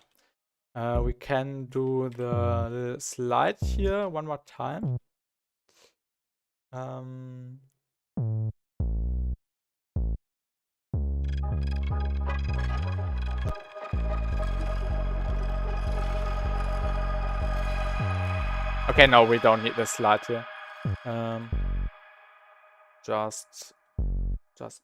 Speaker 1: We can do the slide here one more time. Okay, no, we don't need the slide here. Just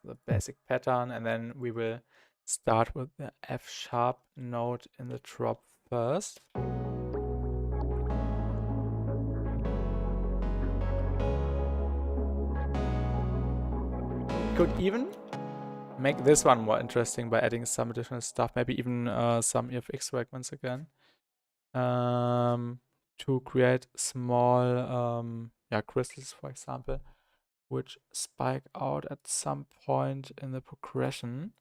Speaker 1: the basic pattern, and then we will start with the F sharp note in the drop first. Could even make this one more interesting by adding some additional stuff, maybe even some EFX fragments again, to create small crystals, for example, which spike out at some point in the progression.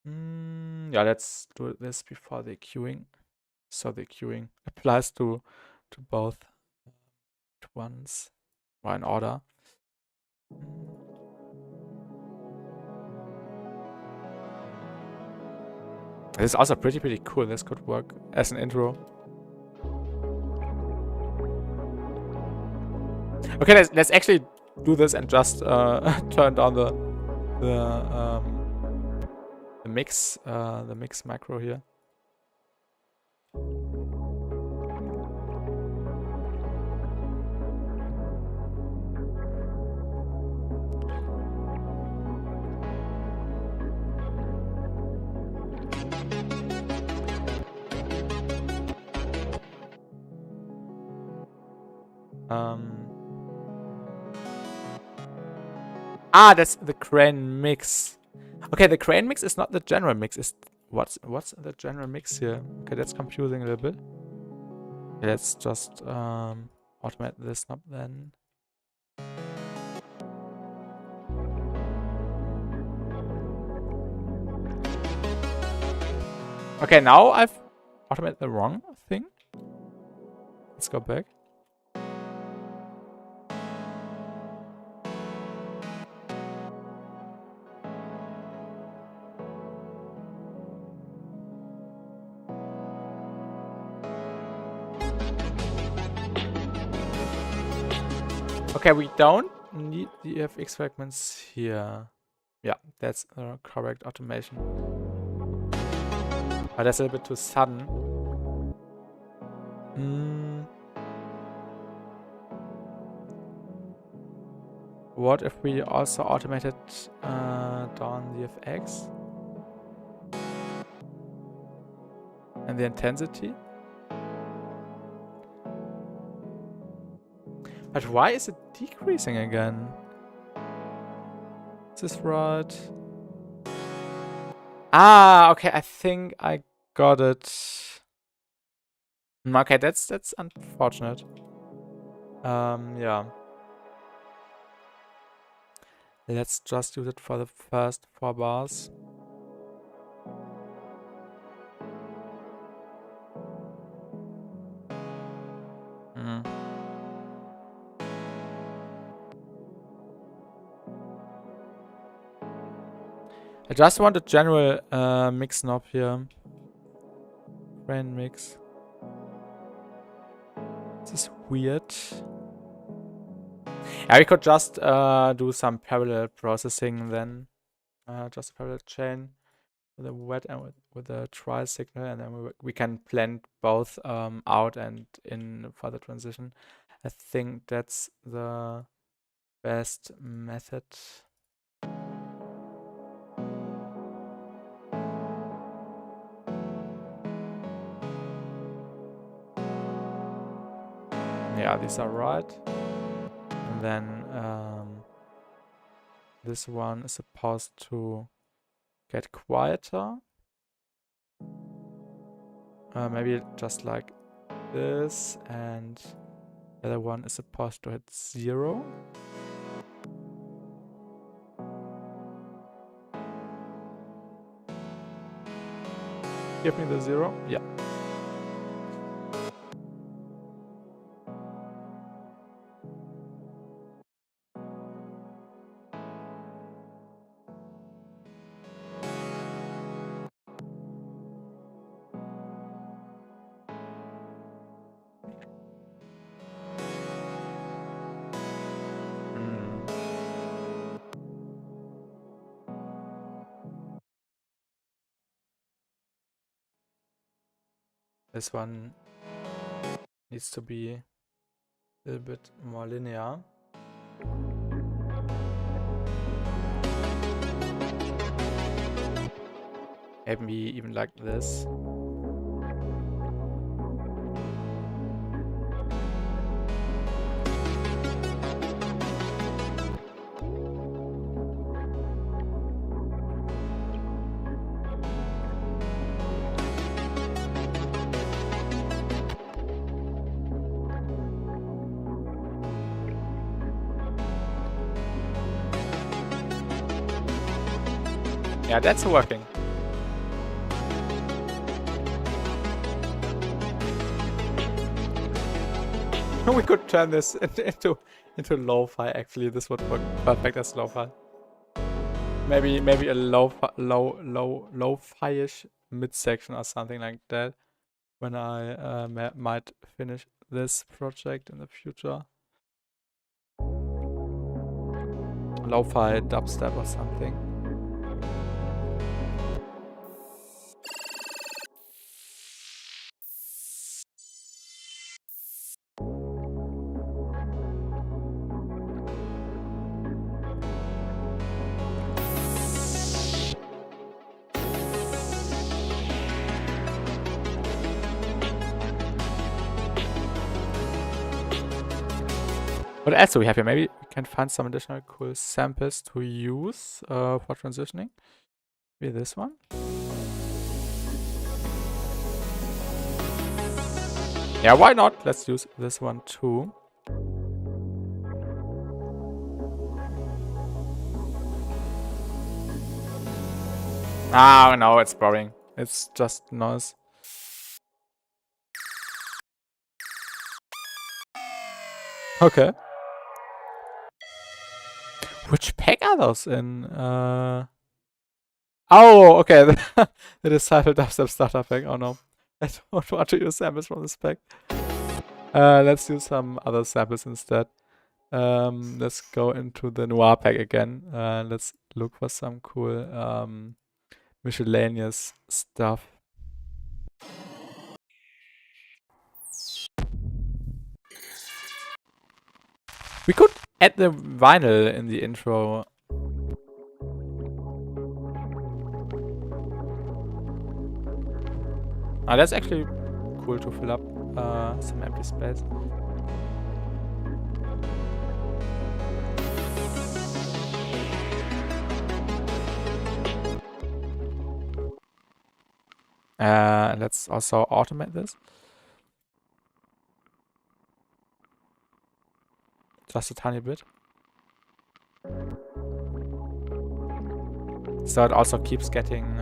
Speaker 1: Yeah, let's do this before the queuing. So the queuing applies to both at once or in order. This is also pretty cool. This could work as an intro. Okay, let's actually do this and just turn down the mix macro here. That's the crane mix. Okay, the crane mix is not the general mix. Is what's the general mix here? Okay, that's confusing a little bit. Okay, let's just automate this knob then. Okay, now I've automated the wrong thing. Let's go back. Okay, we don't need the FX fragments here. Yeah, that's the correct automation. But that's a little bit too sudden. What if we also automated down the FX? And the intensity? But why is it decreasing again? Is this right? Ah, okay, I think I got it. Okay, that's unfortunate. Yeah. Let's just use it for the first 4 bars. I just want a general mix knob here. Brain mix. This is weird. Yeah, we could just do some parallel processing then. Just a parallel chain with a wet and with a dry signal, and then we can blend both out and in for the transition. I think that's the best method. Yeah, these are right. And then this one is supposed to get quieter. Maybe just like this, and the other one is supposed to hit 0. Give me the 0. Yeah. This one needs to be a little bit more linear. Maybe even like this. Yeah, that's working. We could turn this into lo-fi. Actually, this would work perfect as lo-fi. Maybe a lo-fi-ish midsection or something like that. When I might finish this project in the future. Lo-fi dubstep or something. What else do we have here? Maybe we can find some additional cool samples to use for transitioning. Maybe this one. Yeah, why not? Let's use this one too. Ah, no, it's boring. It's just noise. Okay. Which pack are those in? Oh, okay. The Disciple Dubstep Starter pack. Oh no. I don't want to use samples from this pack. Let's use some other samples instead. Let's go into the Noir pack again. Let's look for some cool miscellaneous stuff. We could add the vinyl in the intro. That's actually cool to fill up some empty space. Let's also automate this. just a tiny bit. So it also keeps getting,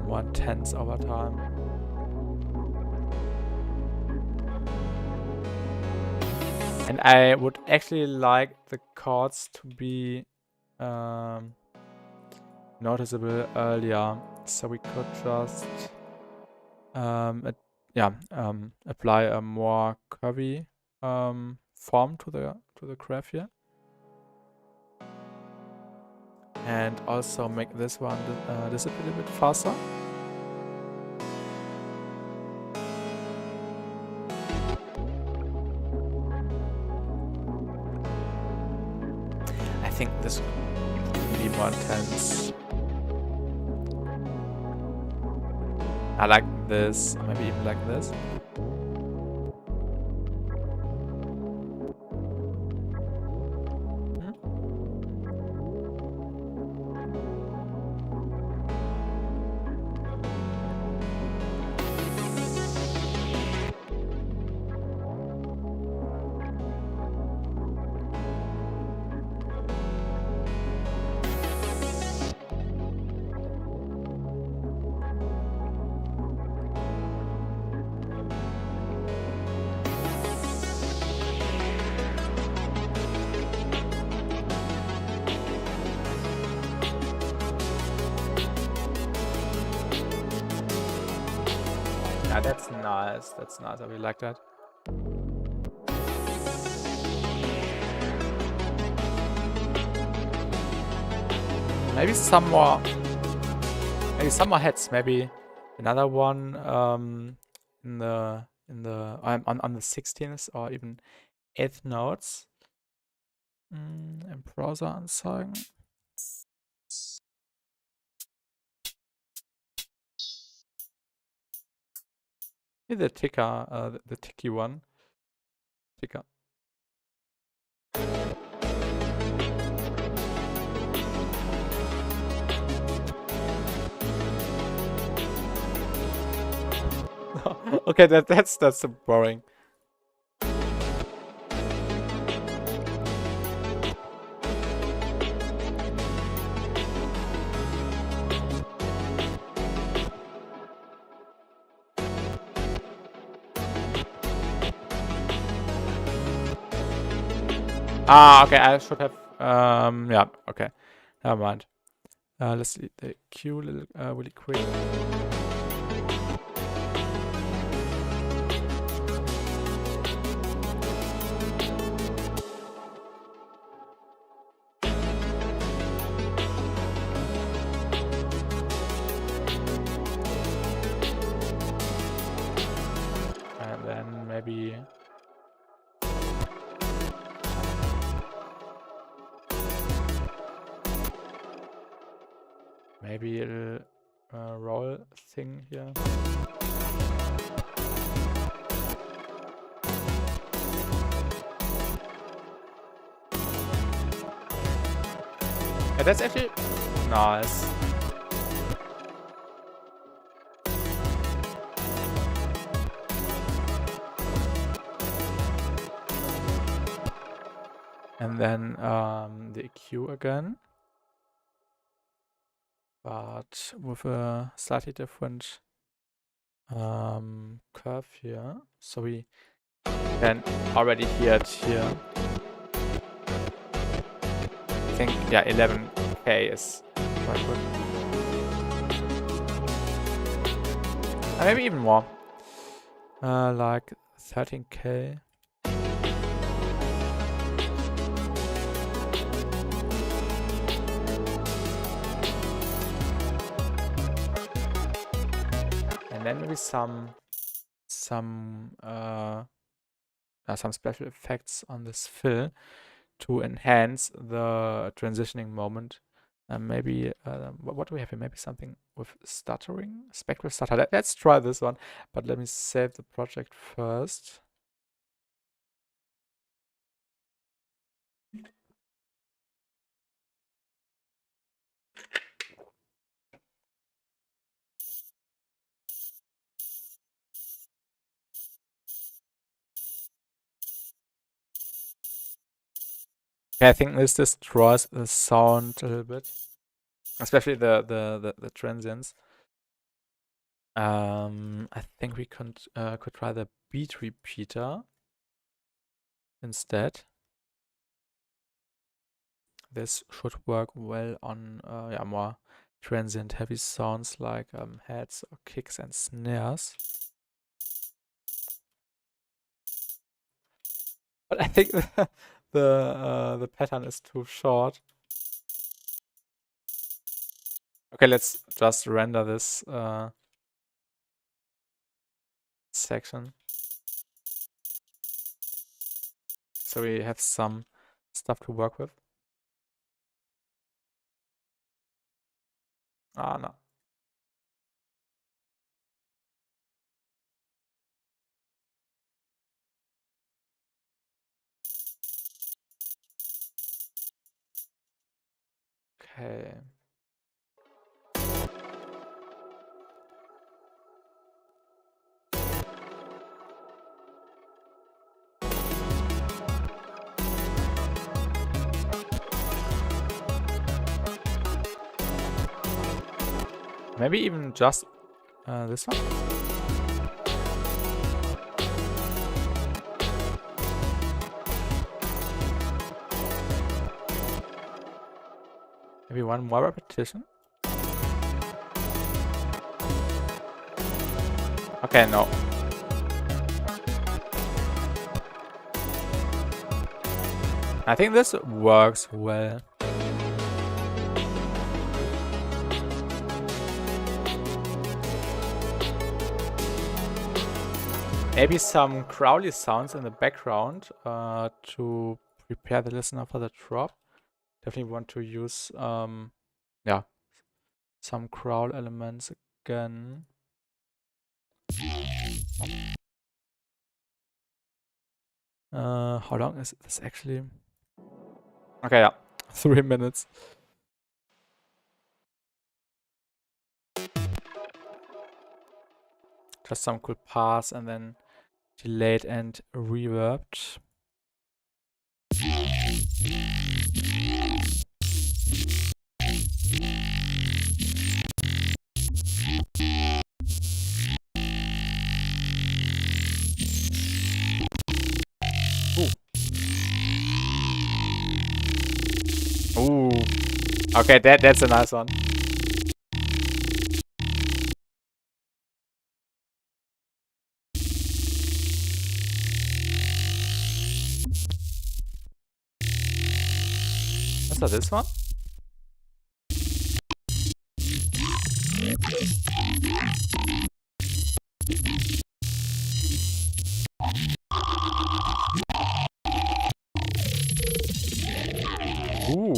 Speaker 1: more intense over time. And I would actually like the chords to be noticeable earlier, so we could just apply a more curvy form to the graph here, and also make this one disappear a bit faster. I think this could be more intense. I like this, or maybe even like this. Yeah, that's nice. That's nice. I really like that. Maybe some more hits. Maybe another one in the on the 16th or even 8th notes. Im Browser anzeigen. Here the ticker, the ticky one. Ticker. Okay, that's so boring. Ah, okay, I should have, yeah, okay, never mind. Let's delete the Q really quick. And then maybe a roll thing here. Yeah, that's actually nice. And then the EQ again, but with a slightly different curve here. So we can already hear it here. I think, yeah, 11K is quite good. Maybe even more. Like 13K. And then maybe some special effects on this fill to enhance the transitioning moment. Maybe what do we have here? Maybe something with stuttering, spectral stutter. Let's try this one, but let me save the project first. Yeah, I think this destroys the sound a little bit, especially the transients. I think we could try the beat repeater instead. This should work well on yeah, more transient heavy sounds like heads or kicks and snares. But I think the pattern is too short. Okay, let's just render this section so we have some stuff to work with. Ah, no. Okay. Maybe even just this one? Maybe one more repetition? Okay, no. I think this works well. Maybe some Crowley sounds in the background to prepare the listener for the drop. Definitely want to use yeah, some growl elements again. How long is this actually? Okay, yeah, 3 minutes. Just some cool pass and then delayed and reverbed. Ooh. Okay, that's a nice one. What's this one? Ooh.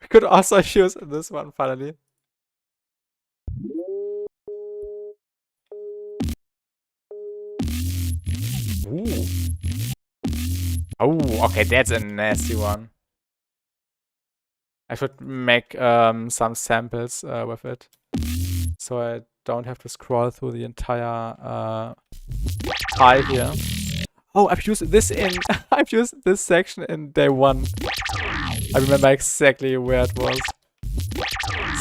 Speaker 1: We could also use this one finally. Ooh. Oh, okay, that's a nasty one. I should make some samples with it, so I don't have to scroll through the entire file here. Oh, I've used this in I've used this section in day 1. I remember exactly where it was.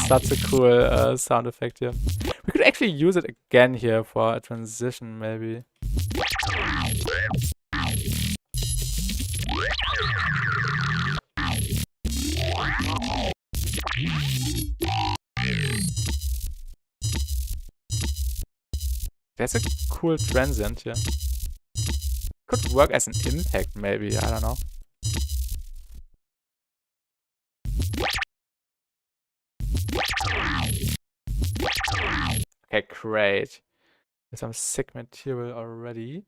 Speaker 1: Such a cool sound effect here. We could actually use it again here for a transition, maybe. That's a cool transient here. Could work as an impact, maybe. I don't know. Okay, great. There's some sick material already.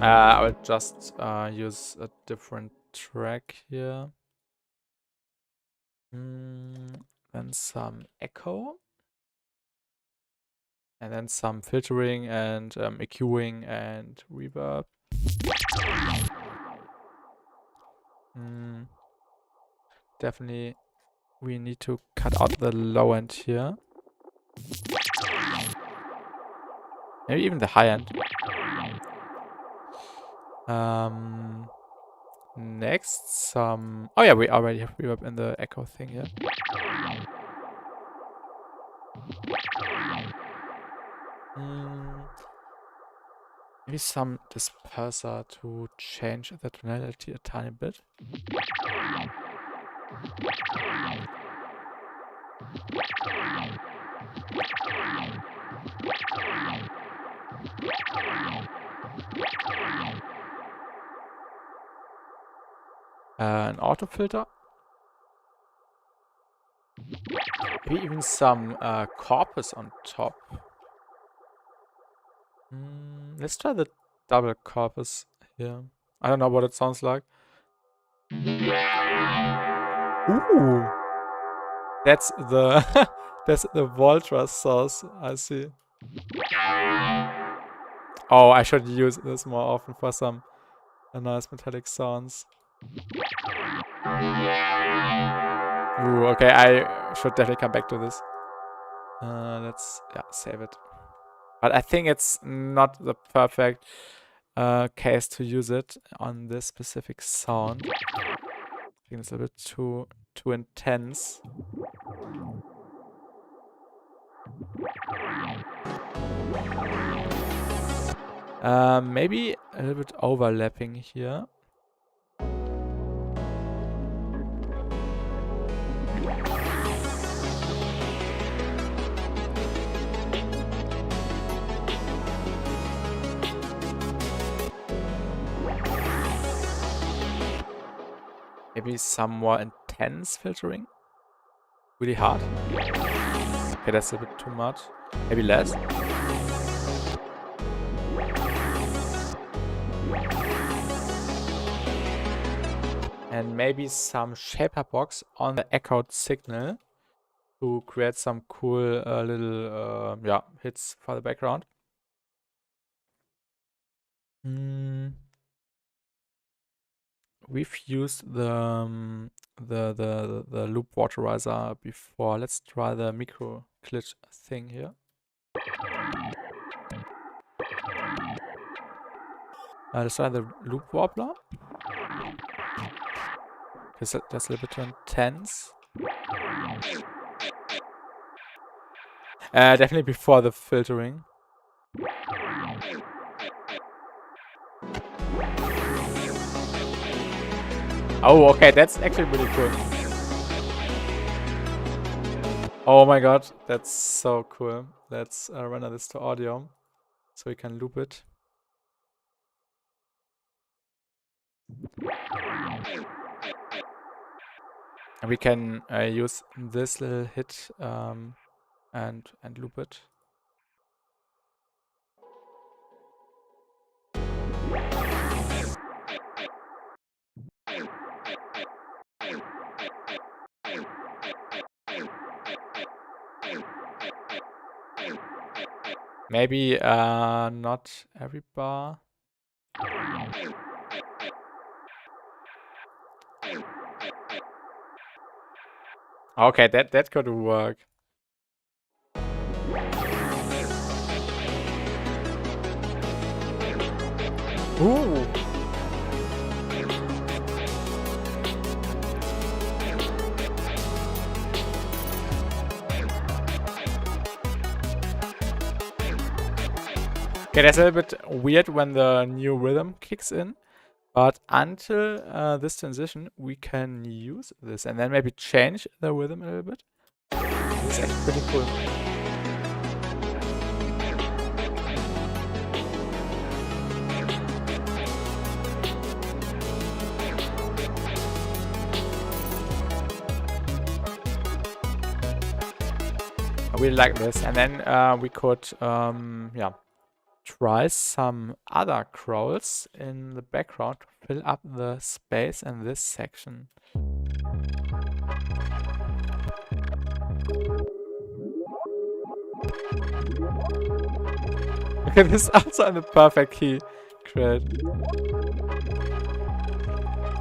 Speaker 1: I will just use a different track here. Then some echo. And then some filtering and EQing and reverb. Definitely we need to cut out the low end here. Maybe even the high end. Next, some... Oh yeah, we already have reverb in the echo thing here. Maybe some disperser to change the tonality a tiny bit. An auto filter. Maybe even some corpus on top. Let's try the double corpus here. I don't know what it sounds like. Ooh! That's the that's the Voltra source, I see. Oh, I should use this more often for some nice metallic sounds. Ooh, okay, I should definitely come back to this. Let's save it. But I think it's not the perfect case to use it on this specific sound. I think it's a bit too intense. Maybe a little bit overlapping here. Maybe some more intense filtering. Really hard. Okay, that's a bit too much. Maybe less. And maybe some shaper box on the echoed signal to create some cool little hits for the background. We've used the loop waterizer before. Let's try the micro glitch thing here. Let's try the loop warbler. That's a little bit too intense. Definitely before the filtering. Oh, okay, that's actually really cool. Oh my god, that's so cool. Let's render this to audio so we can loop it. And we can use this little hit and loop it. Maybe not every bar. Okay, that could work. Ooh. Okay, that's a little bit weird when the new rhythm kicks in. But until this transition, we can use this and then maybe change the rhythm a little bit. It's actually pretty cool. I really like this. And then we could, try some other crawls in the background to fill up the space in this section. Okay, this is also in the perfect key. Great.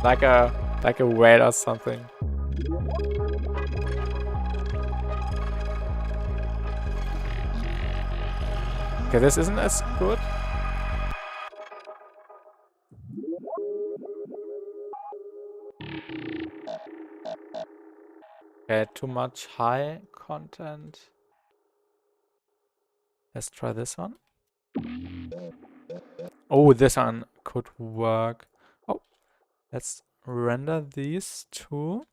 Speaker 1: Like a whale or something. Okay, this isn't as good. Okay, too much high content. Let's try this one. Oh, this one could work. Oh, let's render these two.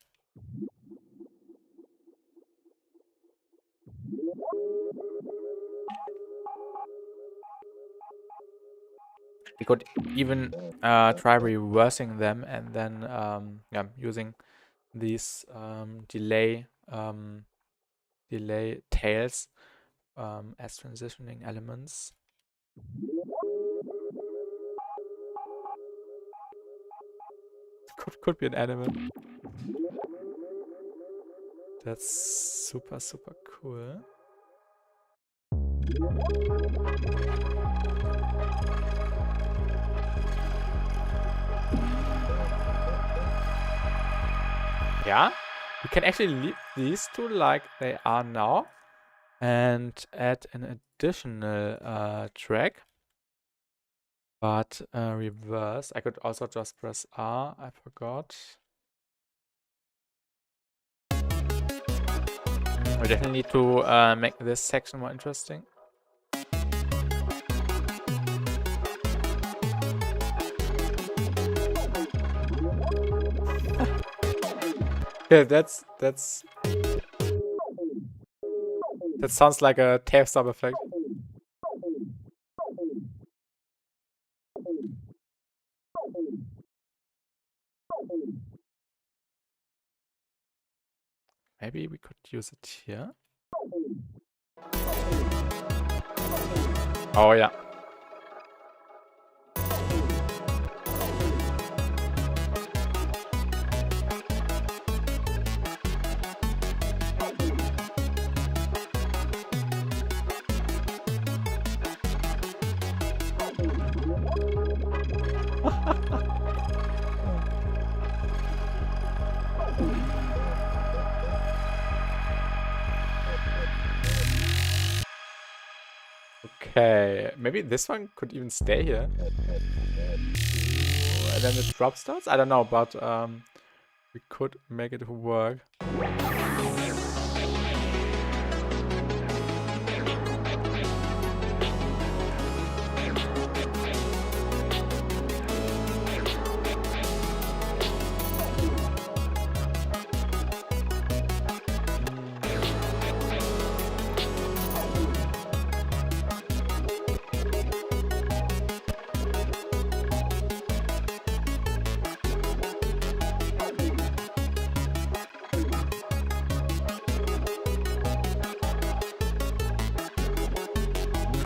Speaker 1: We could even try reversing them and then yeah, using these delay tails as transitioning elements. Could be an element. That's super cool. Yeah, we can actually leave these two like they are now and add an additional track. But reverse, I could also just press R, I forgot. We definitely need to make this section more interesting. Yeah, that sounds like a tape stop effect. Maybe we could use it here. Oh yeah. Okay, maybe this one could even stay here. And then the drop starts? I don't know, but we could make it work.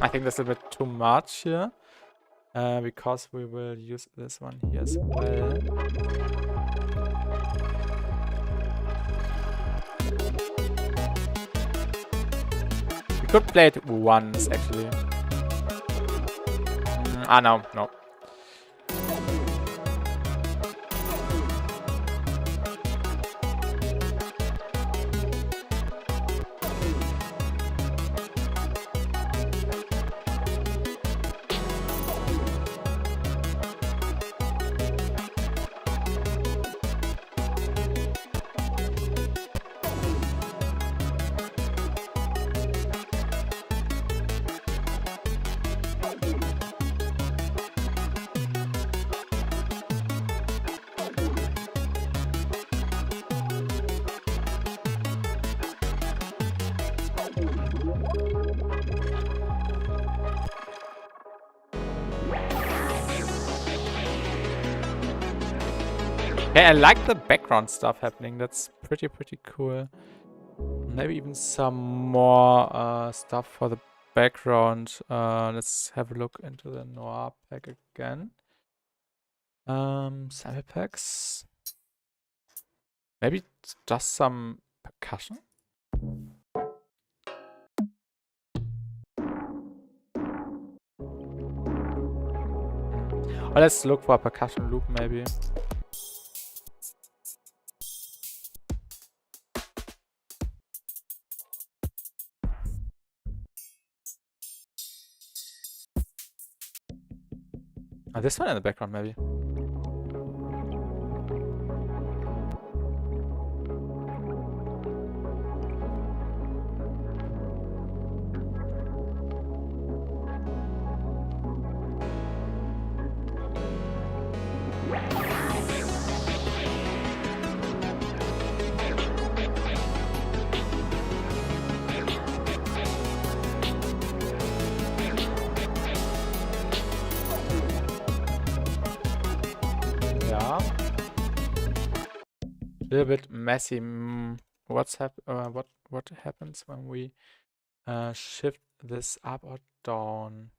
Speaker 1: I think that's a bit too much here, because we will use this one here as well. We could play it once, actually. No. Hey, I like the background stuff happening. That's pretty cool. Maybe even some more stuff for the background. Let's have a look into the Noir pack again. Sample packs. Maybe just some percussion. Or let's look for a percussion loop maybe. Oh, this one in the background maybe. Yeah. A little bit messy. What happens when we shift this up or down?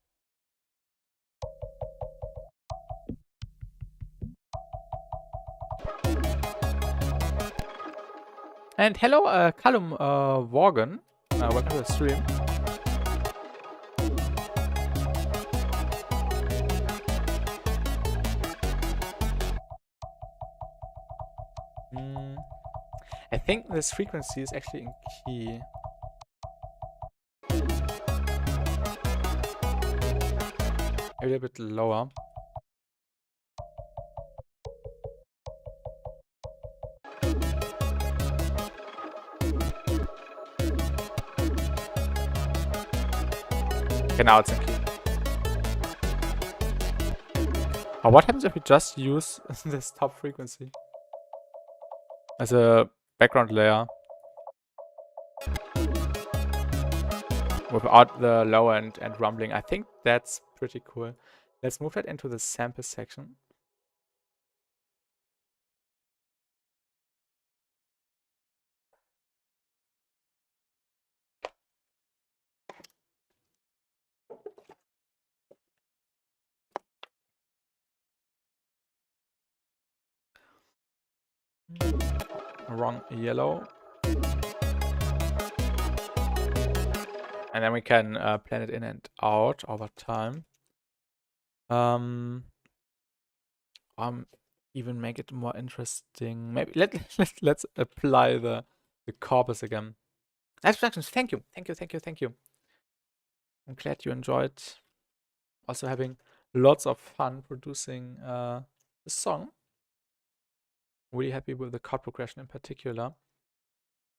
Speaker 1: And hello, Callum Worgan. Welcome to the stream. I think this frequency is actually in key. A little bit lower. Okay, now it's in key. But what happens if we just use this top frequency as a background layer without the lower end and rumbling? I think that's pretty cool. Let's move that into the sample section. Wrong yellow. And then we can plan it in and out over time. Even make it more interesting. Maybe let's apply the corpus again. Abstractions, thank you. I'm glad you enjoyed. Also having lots of fun producing the song. Really happy with the chord progression in particular.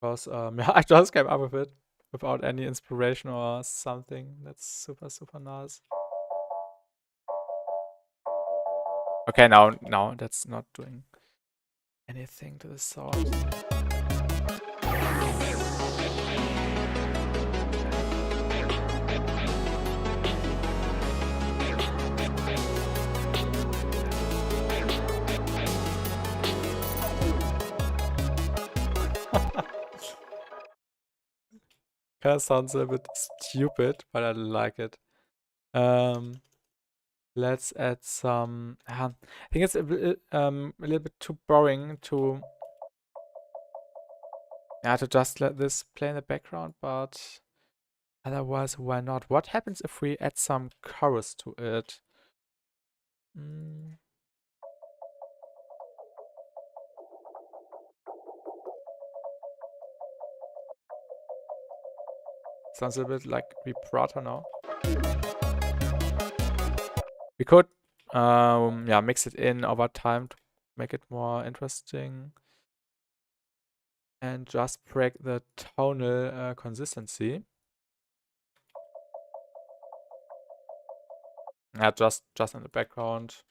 Speaker 1: Because yeah, I just came up with it without any inspiration or something. That's super, super nice. Okay, now that's not doing anything to the sound. Kind of sounds a bit stupid, but I like it. Let's add some. I think it's a little bit too boring to just let this play in the background, but otherwise, why not? What happens if we add some chorus to it? Sounds a bit like vibrato now. We could mix it in over time to make it more interesting. And just break the tonal consistency. Yeah, just in the background.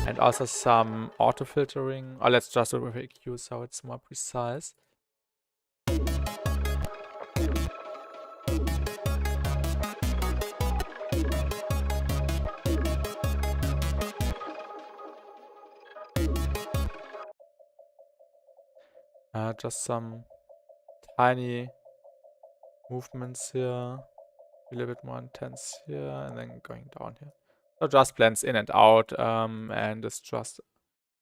Speaker 1: And also some auto filtering. Or let's just do it with EQ so it's more precise. Just some tiny movements here, a little bit more intense here, and then going down here. So just blends in and out, and it's just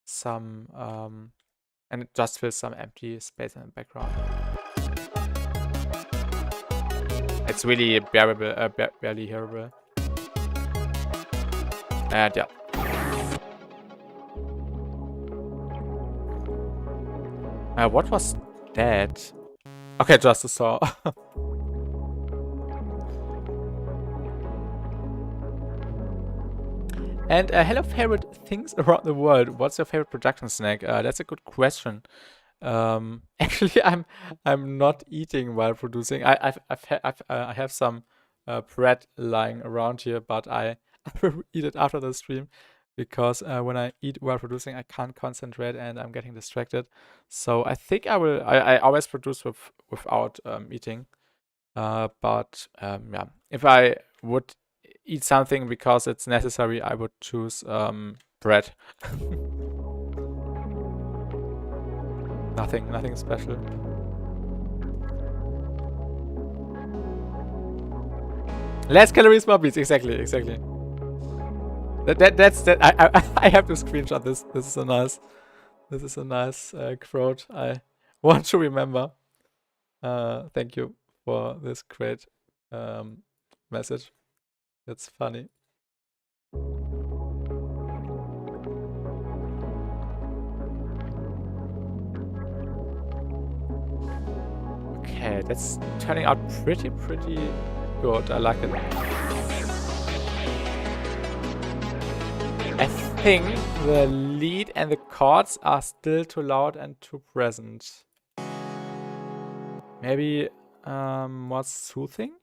Speaker 1: some, and it just fills some empty space in the background. it's really bearable, barely hearable. And yeah. What was that? Okay, just a saw. And hello, favorite things around the world. What's your favorite production snack? That's a good question. Actually, I'm not eating while producing. I have some bread lying around here, but I will eat it after the stream because when I eat while producing, I can't concentrate and I'm getting distracted. So I think I will. I always produce without eating. But yeah, if I would eat something because it's necessary, I would choose bread. Nothing special. Less calories, more beats. Exactly. That's that. I have to screenshot this. This is a nice quote. I want to remember. Thank you for this great message. That's funny. Okay, that's turning out pretty good. I like it. I think the lead and the chords are still too loud and too present. Maybe more soothing?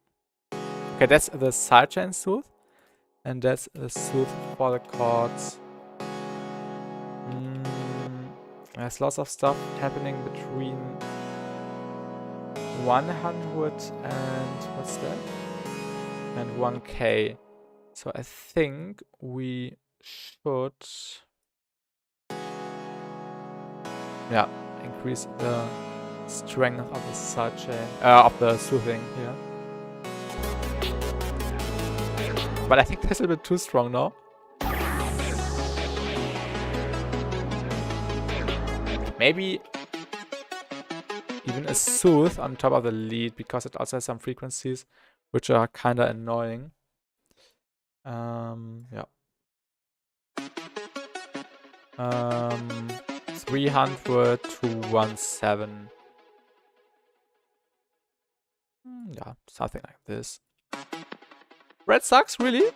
Speaker 1: Okay, that's the sidechain soothe. And that's the soothe for the chords. There's lots of stuff happening between 100 and what's that? And 1K. So I think we should increase the strength of the sidechain of the soothing here. But I think that's a bit too strong now. Maybe even a soothe on top of the lead because it also has some frequencies which are kind of annoying. Yeah. 300 to 17. Yeah, something like this. Red sucks, really?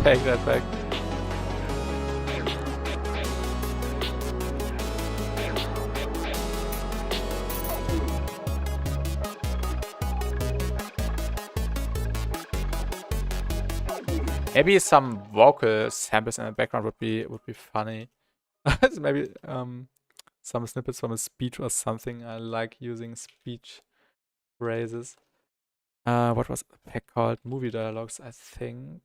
Speaker 1: Take that back. Maybe some vocal samples in the background would be funny. Maybe some snippets from a speech or something. I like using speech phrases. What was the pack called? Movie dialogues, I think.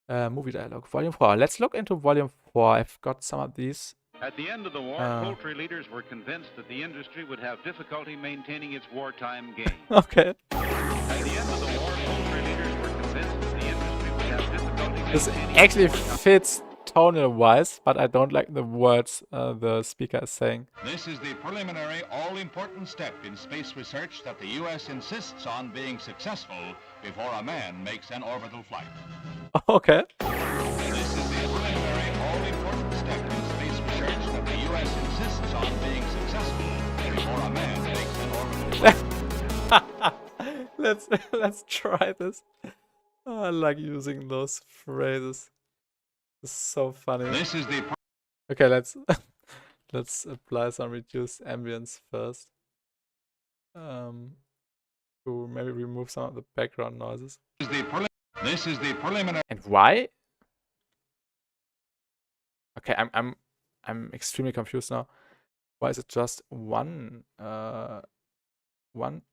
Speaker 1: Movie dialogue, volume 4. Let's look into volume 4. I've got some of these.
Speaker 2: At the end of the war, poultry leaders were convinced that the industry would have difficulty maintaining its wartime gains.
Speaker 1: Okay.
Speaker 2: At the end of the war, poultry leaders were convinced that the industry would have difficulty
Speaker 1: This
Speaker 2: maintaining
Speaker 1: actually fits tonal-wise, but I don't like the words the speaker is saying.
Speaker 3: This is the preliminary, all-important step in space research that the U.S. insists on being successful before a man makes an orbital flight.
Speaker 1: Okay.
Speaker 3: This is the preliminary, all-important step in space research that the U.S. insists on being successful before a man makes an orbital flight.
Speaker 1: Let's try this. Oh, I like using those phrases. It's so funny.
Speaker 3: This is the
Speaker 1: Okay, let's apply some reduced ambience first. To maybe remove some of the background noises.
Speaker 3: This is the preliminary.
Speaker 1: And why? Okay, I'm extremely confused now. Why is it just one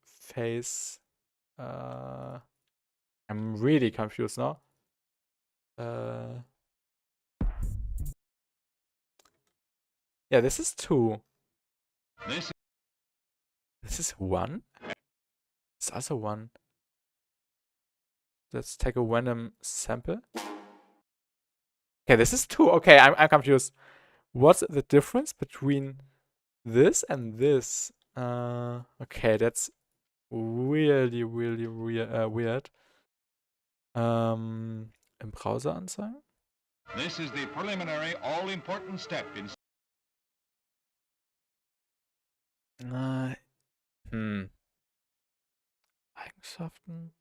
Speaker 1: phase? I'm really confused now. Yeah, this is 2. This is 1. It's also 1. let's take a random sample. Okay, this is 2. Okay, I'm confused. What's the difference between this and this? Okay, that's really weird. Im Browser anzeigen.
Speaker 3: This is the preliminary all-important step in
Speaker 1: Eigenschaften.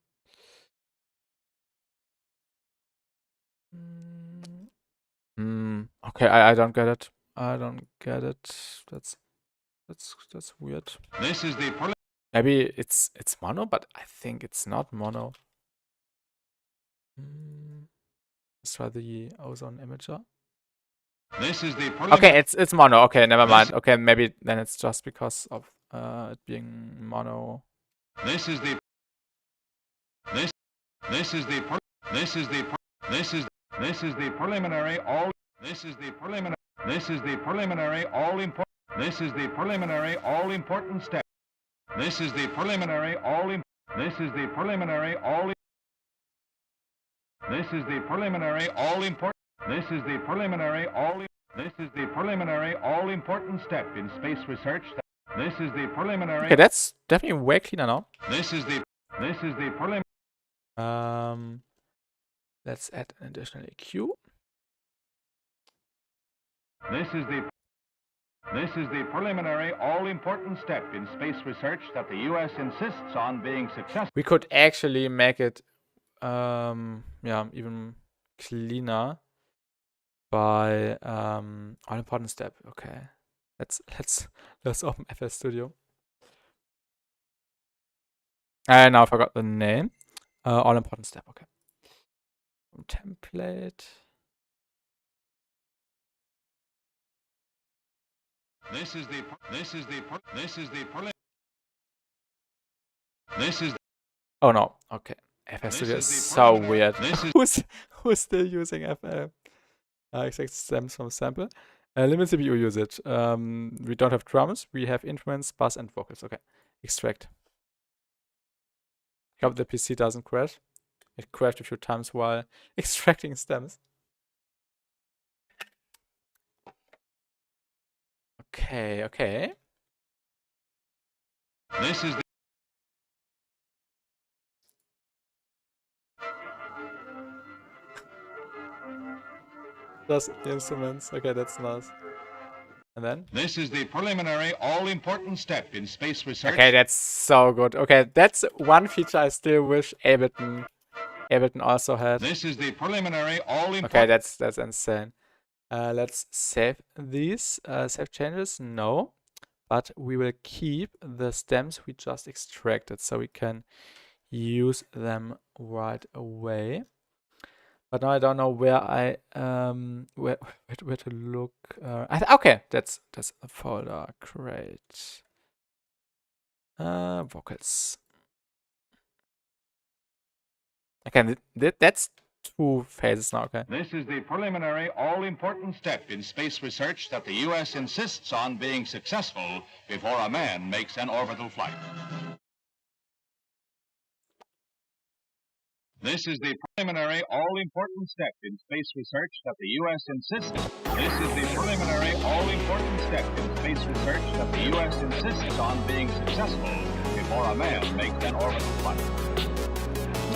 Speaker 1: Okay, I don't get it. I don't get it. That's weird.
Speaker 3: This is the
Speaker 1: Maybe it's mono, but I think it's not mono. Let's try the ozone imager.
Speaker 3: This is the
Speaker 1: Okay, it's mono. Okay, never mind. Okay, maybe then it's just because of it being mono.
Speaker 3: This is the preliminary all important step. This is the preliminary all important step in space research. This is the preliminary.
Speaker 1: Okay, that's definitely way cleaner now.
Speaker 3: This is the preliminary.
Speaker 1: Let's add an additional EQ.
Speaker 3: This is the preliminary all-important step in space research that the U.S. insists on being successful.
Speaker 1: We could actually make it, even cleaner by all-important step. Okay, let's open FL Studio. I now forgot the name. All-important step. Okay. Template. Oh no. Okay. FL Studio is so weird. Who's still using FL? Extract stems from sample. Limit CPU usage. We don't have drums. We have instruments, bass, and vocals. Okay. Extract. I hope the PC doesn't crash. It crashed a few times while extracting stems. Okay.
Speaker 3: This is
Speaker 1: Just instruments. Okay, that's nice. And then?
Speaker 3: This is the preliminary all-important step in space research.
Speaker 1: Okay, that's so good. Okay, that's one feature I still wish Ableton also had.
Speaker 3: This is the preliminary all-important.
Speaker 1: Okay, that's insane. Let's save these. Save changes? No. But we will keep the stems we just extracted so we can use them right away. But now I don't know where where to look. Okay, that's a folder. Great. Vocals. Okay, that's 2 phases now. Okay.
Speaker 3: This is the preliminary all-important step in space research that the U.S. insists on being successful before a man makes an orbital flight. This is the preliminary all-important step in space research that the U.S. insists. This is the preliminary all-important step in space research that the U.S. insists on being successful before a man makes an orbital flight.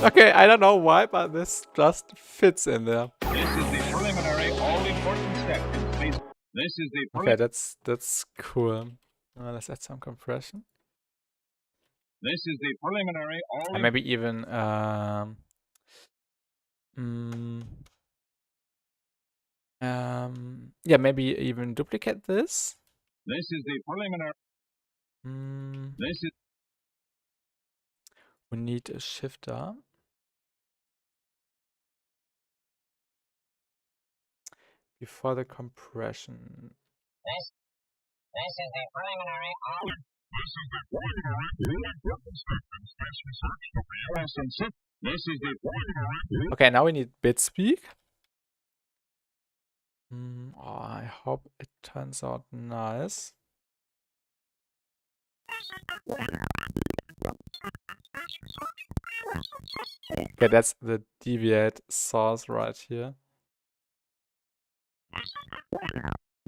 Speaker 1: Okay, I don't know why, but this just fits in there.
Speaker 3: This is the preliminary all-important step in space. This is the
Speaker 1: okay, that's cool. Let's add some compression.
Speaker 3: This is the preliminary all.
Speaker 1: And maybe even yeah, maybe even duplicate this.
Speaker 3: This is the preliminary. This is.
Speaker 1: We need a shifter. Before the compression.
Speaker 4: This is the preliminary all.
Speaker 3: This is the preliminary all-important step in space research that the U.S. insists. This is the preliminary.
Speaker 1: Okay, now we need bitspeak. I hope it turns out nice. Okay, that's the deviate source right here.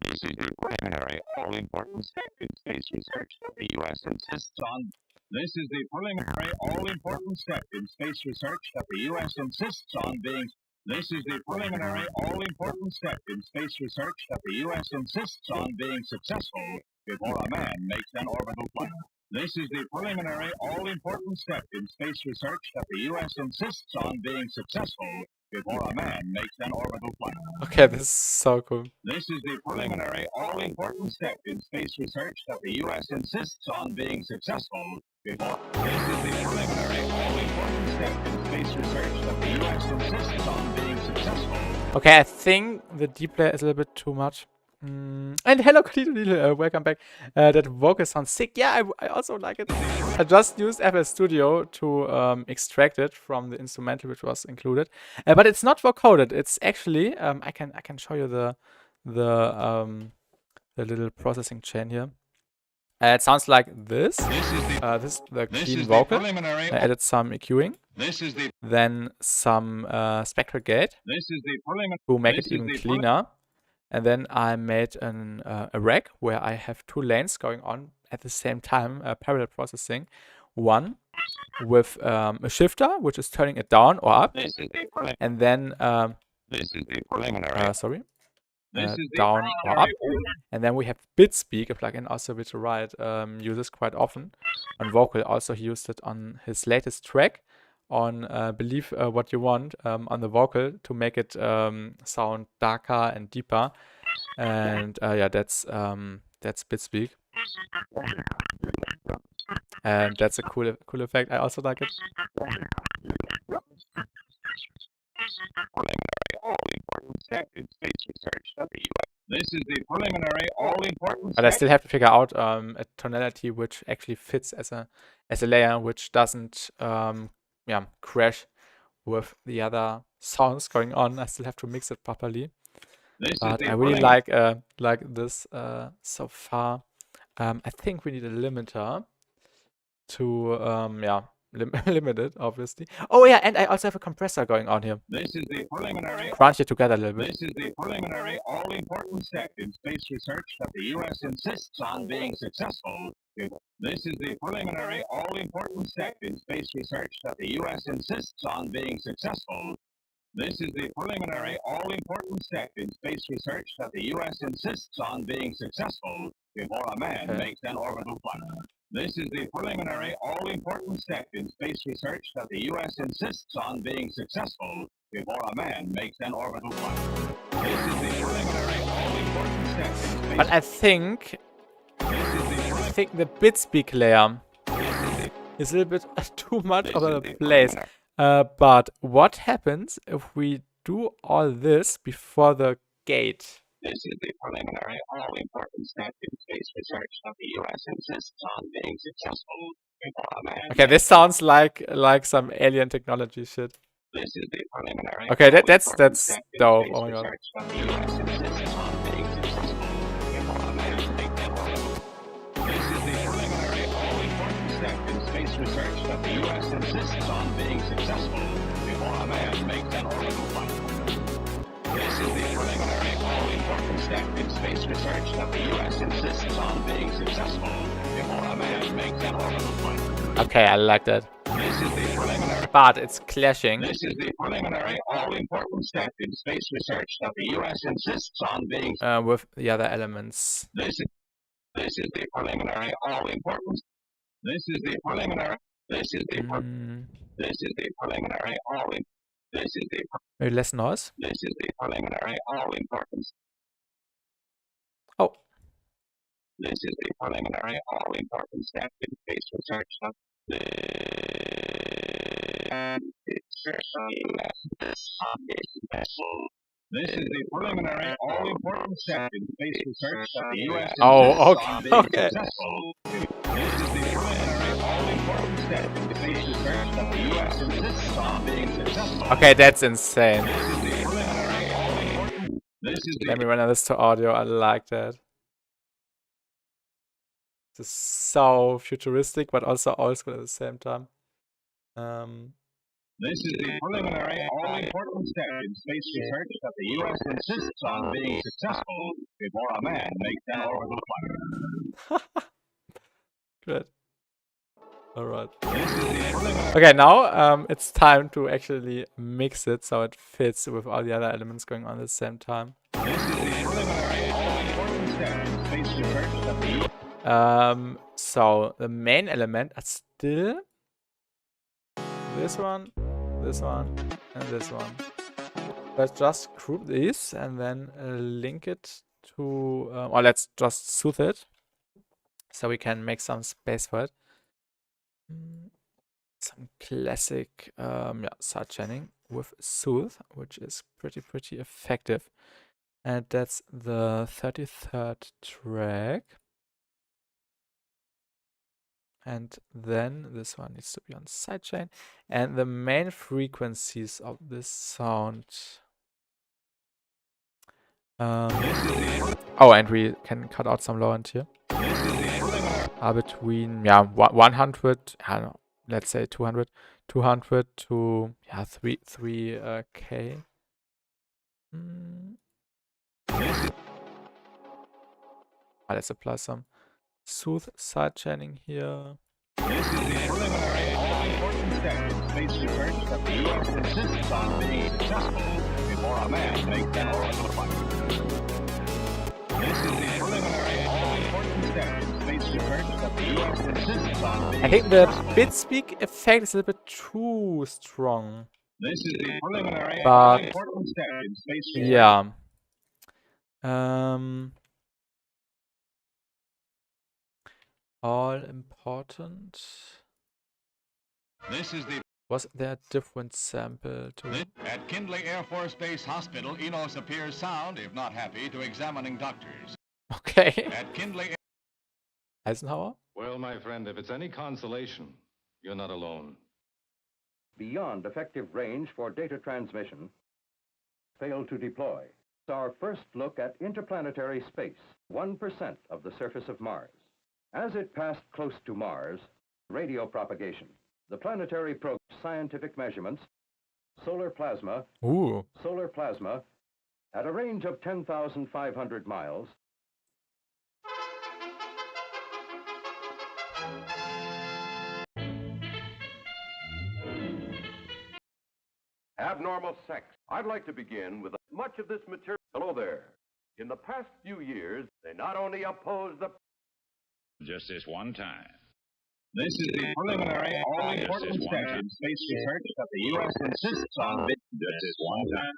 Speaker 3: This is the preliminary, all-important step in space research that the U.S. insists on. This is the preliminary, all-important step in space research that the U.S. insists on being. This is the preliminary, all-important step in space research that the U.S. insists on being successful before a man makes an orbital flight. This is the preliminary, all-important step in space research that the U.S. insists on being successful before a man makes an orbital flight.
Speaker 1: Okay, this is so cool.
Speaker 3: This is the preliminary, all-important step in space research that the U.S. insists on being successful before. This is the preliminary, all-important step in space research that the U.S. insists on being successful.
Speaker 1: Okay, I think the delay is a little bit too much. And hello, Kalito, welcome back. That vocal sounds sick. Yeah, I also like it. I just used FL Studio to extract it from the instrumental which was included, but it's not vocoded. It's actually I can show you the little processing chain here. It sounds like this. This is the clean vocal. I added some EQing. Then some spectral gate to make it even cleaner. And then I made a rack where I have two lanes going on at the same time, parallel processing. One with a shifter, which is turning it down or up. And then, down or up. And then we have BitSpeak, a plugin also which Riot uses quite often. On vocal also he used it on his latest track on Believe What You Want on the vocal to make it sound darker and deeper. And yeah, that's BitSpeak. And that's a cool effect. I also like it.
Speaker 3: This is the preliminary, all-important.
Speaker 1: But I still have to figure out a tonality which actually fits as a layer, which doesn't crash with the other sounds going on. I still have to mix it properly. But I really like this so far. I think we need a limiter to limit it, obviously. Oh yeah, and I also have a compressor going on here.
Speaker 3: This is the preliminary.
Speaker 1: Crunch it together a little bit.
Speaker 3: This is the preliminary, all-important step in space research that the U.S. insists on being successful. This is the preliminary, all-important step in space research that the U.S. insists on being successful. This is the preliminary, all-important step in space research that the U.S. insists on being successful before a man makes an orbital flight. This is the preliminary, all-important step in space research that the U.S. insists on being successful before a man makes an orbital flight. This is the preliminary, all-important step in space.
Speaker 1: But I think the BitSpeak layer is a little bit too much of a place. But what happens if we do all this before the gate?
Speaker 3: This is the preliminary, all-important step in space research that the U.S. insists on being successful before a man.
Speaker 1: Okay, this sounds like some alien technology shit.
Speaker 3: This is the preliminary.
Speaker 1: Okay, that's dope. Oh my god.
Speaker 3: This is the preliminary, all-important step in space research that the U.S. insists on being successful before a man makes an orbital flight. This is the preliminary, all-important step in space research that the U.S. insists on being successful before a man makes an orbital flight.
Speaker 1: Okay, I like that.
Speaker 3: This is the preliminary.
Speaker 1: But it's clashing.
Speaker 3: This is the preliminary, all-important step in space research that the U.S. insists on being
Speaker 1: with the other elements.
Speaker 3: This is the preliminary, all-important. This is the preliminary. This is the preliminary, all-important. This is the
Speaker 1: maybe less noise.
Speaker 3: This is the preliminary, all-important.
Speaker 1: Oh.
Speaker 3: This is the preliminary, all-important step in space research. This is the preliminary, all-important step in space research that the U.S.
Speaker 1: Okay.
Speaker 3: This is the preliminary, all-important step in space research that the U.S. insists on being successful.
Speaker 1: Okay, that's insane.
Speaker 3: This is the preliminary, all-important.
Speaker 1: Let me run this to audio. I like that. This is so futuristic, but also old school at the same time.
Speaker 3: This is the preliminary, all-important step in space research that the U.S. insists on being successful before a man makes an orbital flight.
Speaker 1: Good. Alright. Okay, now it's time to actually mix it so it fits with all the other elements going on at the same time. So the main element are still this one, and this one. Let's just group these and then link it to, or let's just soothe it so we can make some space for it. Some classic side chaining with soothe, which is pretty effective. And that's the 33rd track. And then this one needs to be on sidechain. And the main frequencies of this sound. Oh, and we can cut out some low end here. Are between 100, I don't know, let's say 200 to 3K. Let's apply some soothe side chaining here.
Speaker 3: This is the preliminary, all-important step in space research that the U.S. insists on being successful before a man makes an orbital flight. This is the preliminary, all-important step in space research that the U.S. insists on being
Speaker 1: I think the bit speak effect is a little bit too strong.
Speaker 3: This is the preliminary,
Speaker 1: But
Speaker 3: all-important step in space research.
Speaker 1: yeah. All important.
Speaker 3: This is the
Speaker 1: Was there a different sample to
Speaker 3: At Kindley Air Force Base Hospital, Enos appears sound, if not happy, to examining doctors.
Speaker 1: Okay.
Speaker 3: At Kindley
Speaker 1: Eisenhower?
Speaker 5: Well, my friend, if it's any consolation, you're not alone.
Speaker 6: Beyond effective range for data transmission, failed to deploy. It's our first look at interplanetary space, 1% of the surface of Mars. As it passed close to Mars, radio propagation. The planetary probe scientific measurements, solar plasma at a range of 10,500 miles.
Speaker 7: Abnormal sex. I'd like to begin with much of this material. Hello there. In the past few years, they not only oppose the...
Speaker 2: Just this one time.
Speaker 3: This is the preliminary, all-important step in space research that the U.S. insists on.
Speaker 2: Just this one time.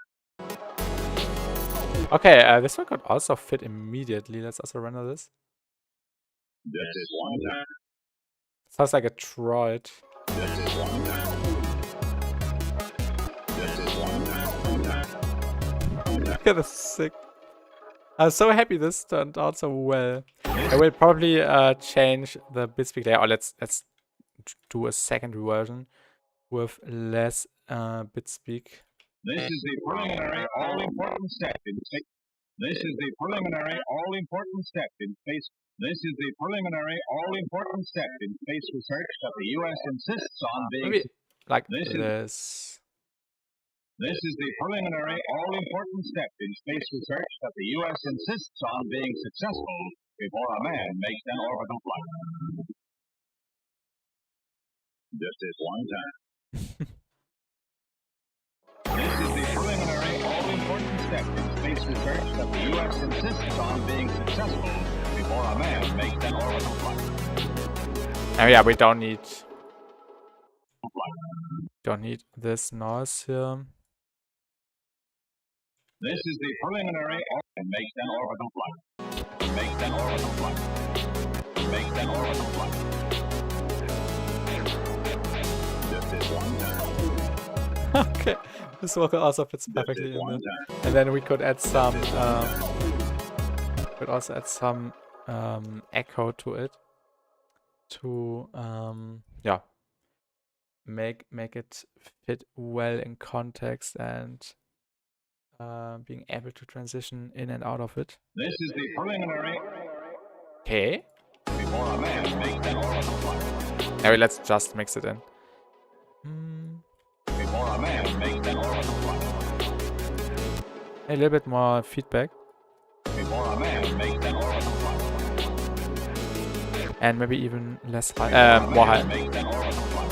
Speaker 1: Okay, this one could also fit immediately. Let's also render this.
Speaker 2: Just this one time.
Speaker 1: Sounds like a droid.
Speaker 2: Just this one time. Just this one time.
Speaker 1: Look at this sick. I'm so happy this turned out so well. I will probably change the bit speak layer, or let's do a secondary version with less bit speak.
Speaker 3: This is the preliminary, all-important step in space. This is the preliminary, all-important step in space. This is the preliminary, all-important step in space research that the U.S. insists on being.
Speaker 1: Maybe like
Speaker 3: This
Speaker 1: this.
Speaker 3: This is the preliminary, all-important step in space research that the U.S. insists on being successful before a man makes an orbital flight.
Speaker 2: Just this one time.
Speaker 3: This is the preliminary, all-important step in space research that the U.S. insists on being successful before a man makes an orbital flight.
Speaker 1: Oh yeah, we don't need this noise here.
Speaker 3: This is the preliminary, makes an orbital flight. Makes an orbital flight. Makes an orbital flight.
Speaker 2: Just this one time.
Speaker 1: Okay, this vocal also fits perfectly in there. And then we could add some, echo to it to make it fit well in context and being able to transition in and out of it.
Speaker 3: This is the preliminary.
Speaker 1: Okay.
Speaker 3: Before a man makes an orbital flight.
Speaker 1: Now let's just mix it in.
Speaker 3: Before
Speaker 1: A little bit more feedback.
Speaker 3: Before a man makes an oral complaint.
Speaker 1: And maybe even less high, more high.
Speaker 3: Makes an oral complaint.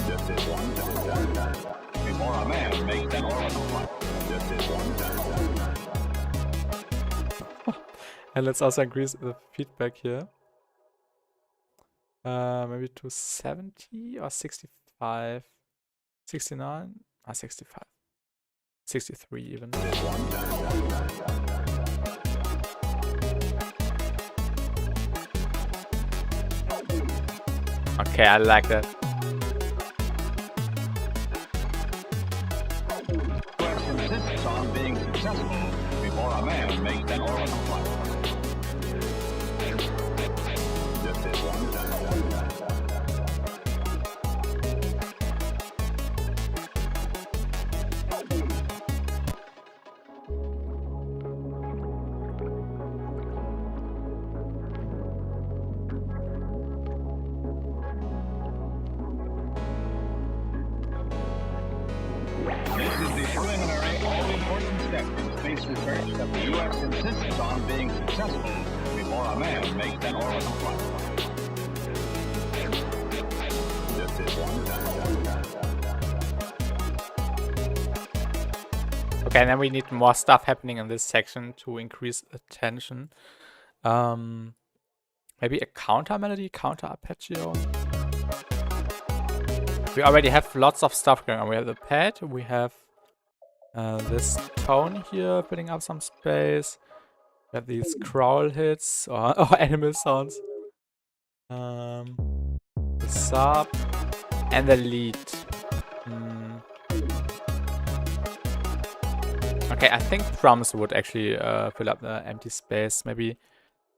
Speaker 3: Just this one. Before a man makes an oral complaint. Just this one.
Speaker 1: And let's also increase the feedback here. Maybe to 70 or 65. 69? 65. 63 even. Okay, I like that.
Speaker 3: Insists on being successful before a man makes an oral complaint. Just this one. This is the preliminary, all-important step in space research that the U.S. insists on being successful before a man makes an oral complaint. Just this one.
Speaker 1: Okay, and then we need more stuff happening in this section to increase attention. Maybe a counter melody, counter arpeggio. We already have lots of stuff going on. We have the pad, we have this tone here filling up some space. We have these growl hits or animal sounds. The sub and the lead. Okay, I think drums would actually fill up the empty space. Maybe,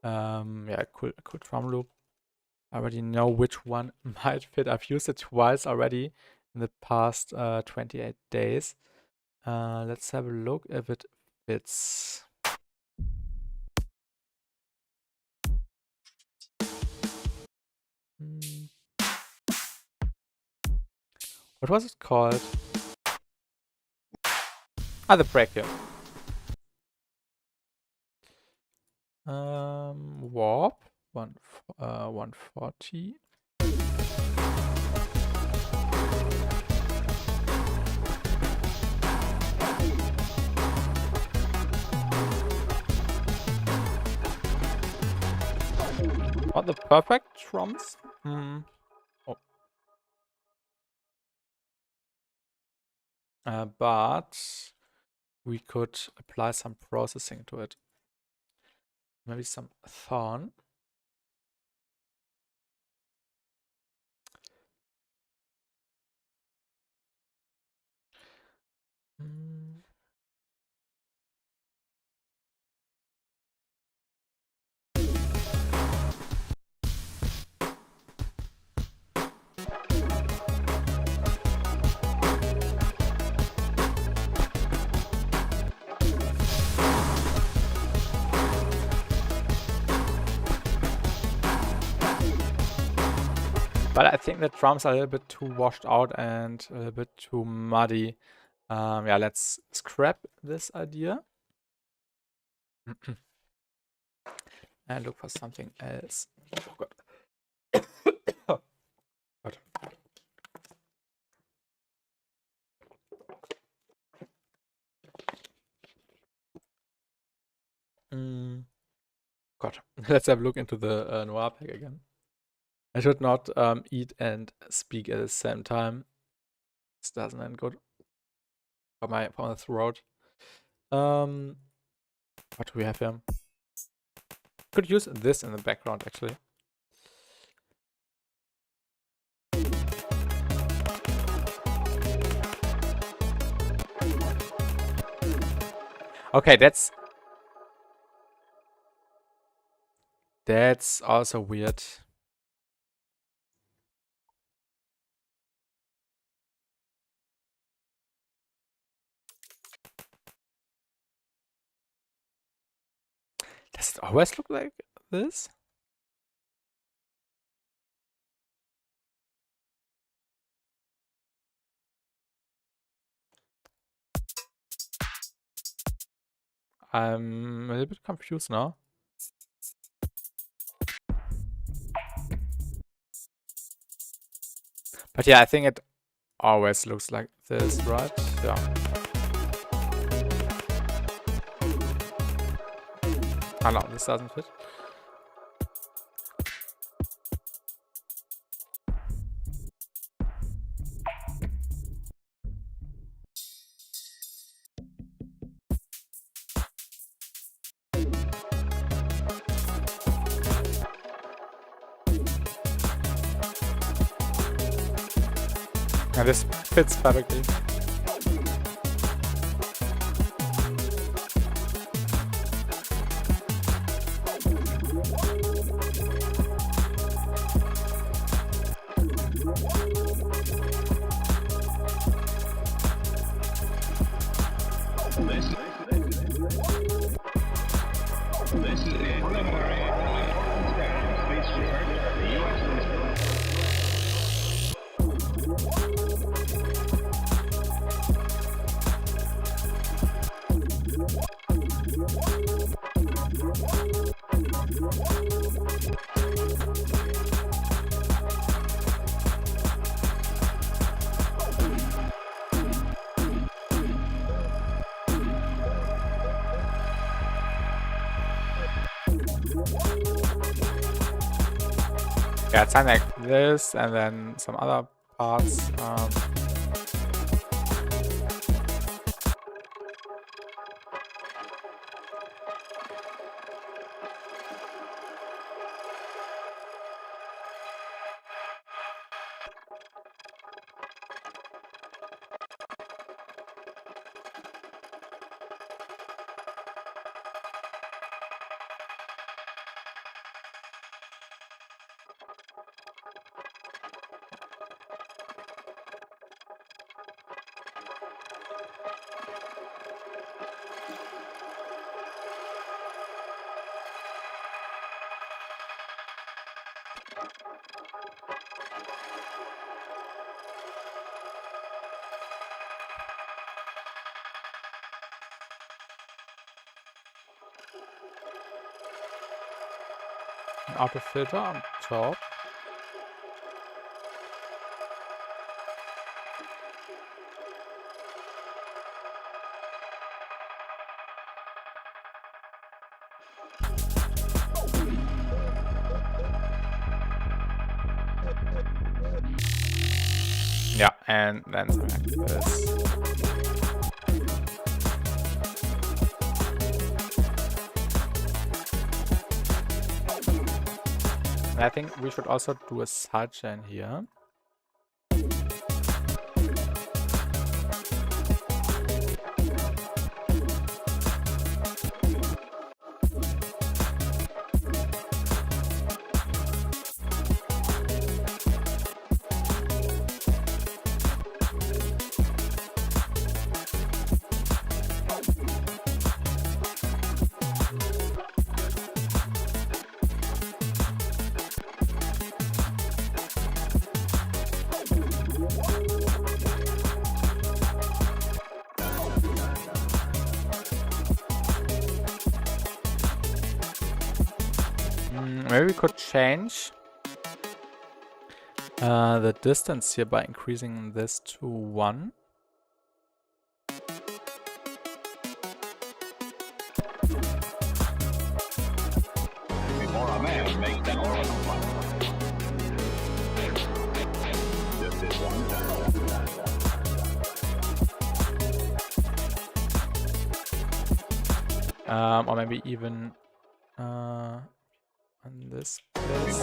Speaker 1: yeah, a cool drum loop. I already know which one might fit. I've used it twice already in the past 28 days. Let's have a look if it fits. What was it called? The break here. Warp 140. Not the perfect drums. Oh. But we could apply some processing to it. Maybe some thorn. But I think the drums are a little bit too washed out and a little bit too muddy. Yeah, let's scrap this idea. And look for something else. Oh God. Oh, God. God. Let's have a look into the Noir pack again. I should not eat and speak at the same time. This doesn't end good for my throat. What do we have here? Could use this in the background actually. Okay, that's also weird. Does it always look like this? I'm a little bit confused now. But yeah, I think it always looks like this, right? Yeah. Oh no, this doesn't fit. And this fits perfectly.
Speaker 3: This is the preliminary space research of the U.S.
Speaker 1: Yeah, it's something like this, and then some other parts. Auto filter on top. Yeah, and then something like this. And I think we should also do a sidechain here. Maybe we could change the distance here by increasing this to 1.
Speaker 3: Before a man makes an orbital flight. Just this one time.
Speaker 1: Or maybe even on this place.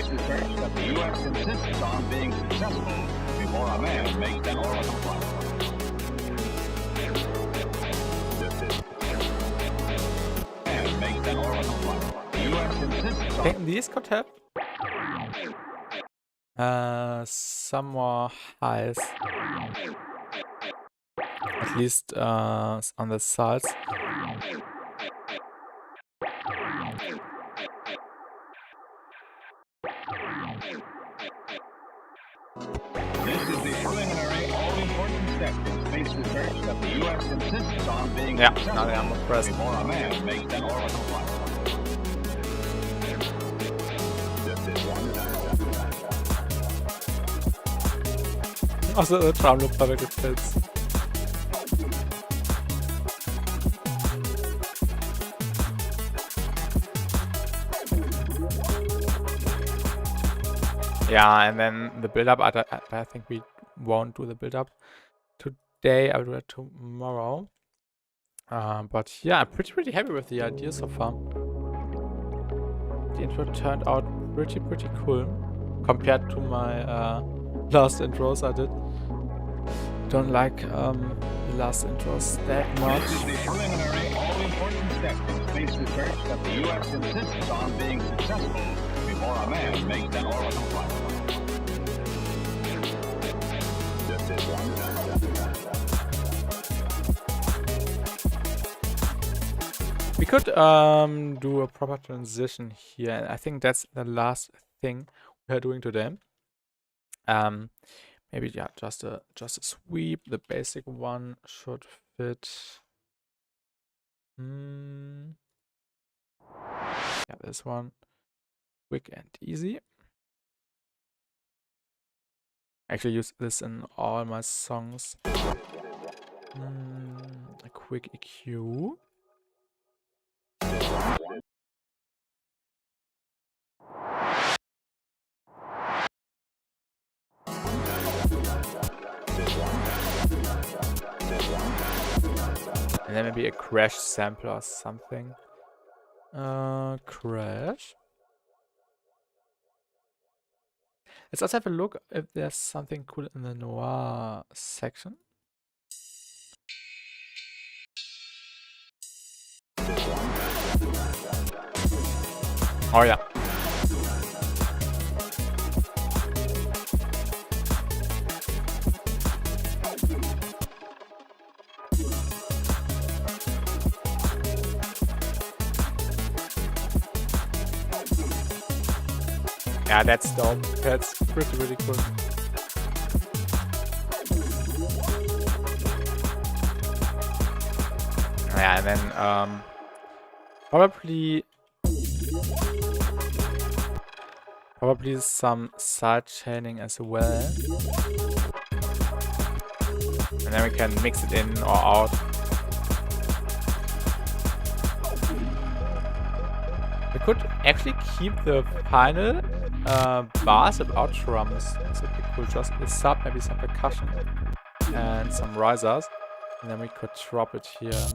Speaker 3: Research that the U.S. insists on being successful before a man makes an orbital flight.
Speaker 1: I think these could help. Some more highs. At least on the sides.
Speaker 3: This is the preliminary, all-important step in space research that the U.S. insists on being
Speaker 1: Yeah,
Speaker 3: successful
Speaker 1: now I'm not present.
Speaker 3: before a man makes an orbital flight. This is one.
Speaker 1: Also the drum loop perfectly fits. Yeah, and then the build-up, I think we won't do the build-up today. I'll do it tomorrow. But yeah, I'm pretty happy with the idea so far. The intro turned out pretty cool compared to my last intros I did. Don't like the last intros that much.
Speaker 3: This is the preliminary, all-important step in space research that the U.S. insists on being successful before a man makes an orbital flight. This is one.
Speaker 1: We could do a proper transition here, and I think that's the last thing we are doing today. Maybe yeah, just a sweep. The basic one should fit. Yeah, this one, quick and easy. I actually use this in all my songs. A quick EQ. And then maybe a crash sample or something. Crash. Let's also have a look if there's something cool in the noir section. Oh yeah. Yeah, that's dope. That's pretty cool. Yeah, and then probably some side chaining as well. And then we can mix it in or out. We could actually keep the final bars without drums. So we could just a sub, maybe some percussion and some risers, and then we could drop it here.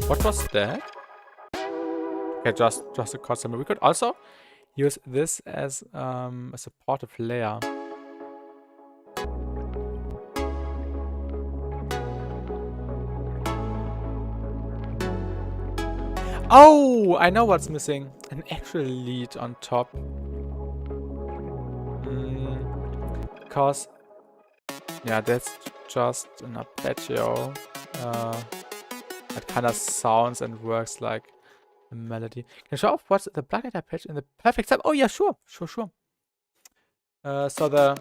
Speaker 1: What was that? Okay, just a chord symbol. We could also use this as a supportive layer. Oh, I know what's missing. An actual lead on top. Because, yeah, that's just an arpeggio. That kind of sounds and works like a melody. Can you show off what's the plug data pitch in the perfect sub? Oh yeah, sure. So the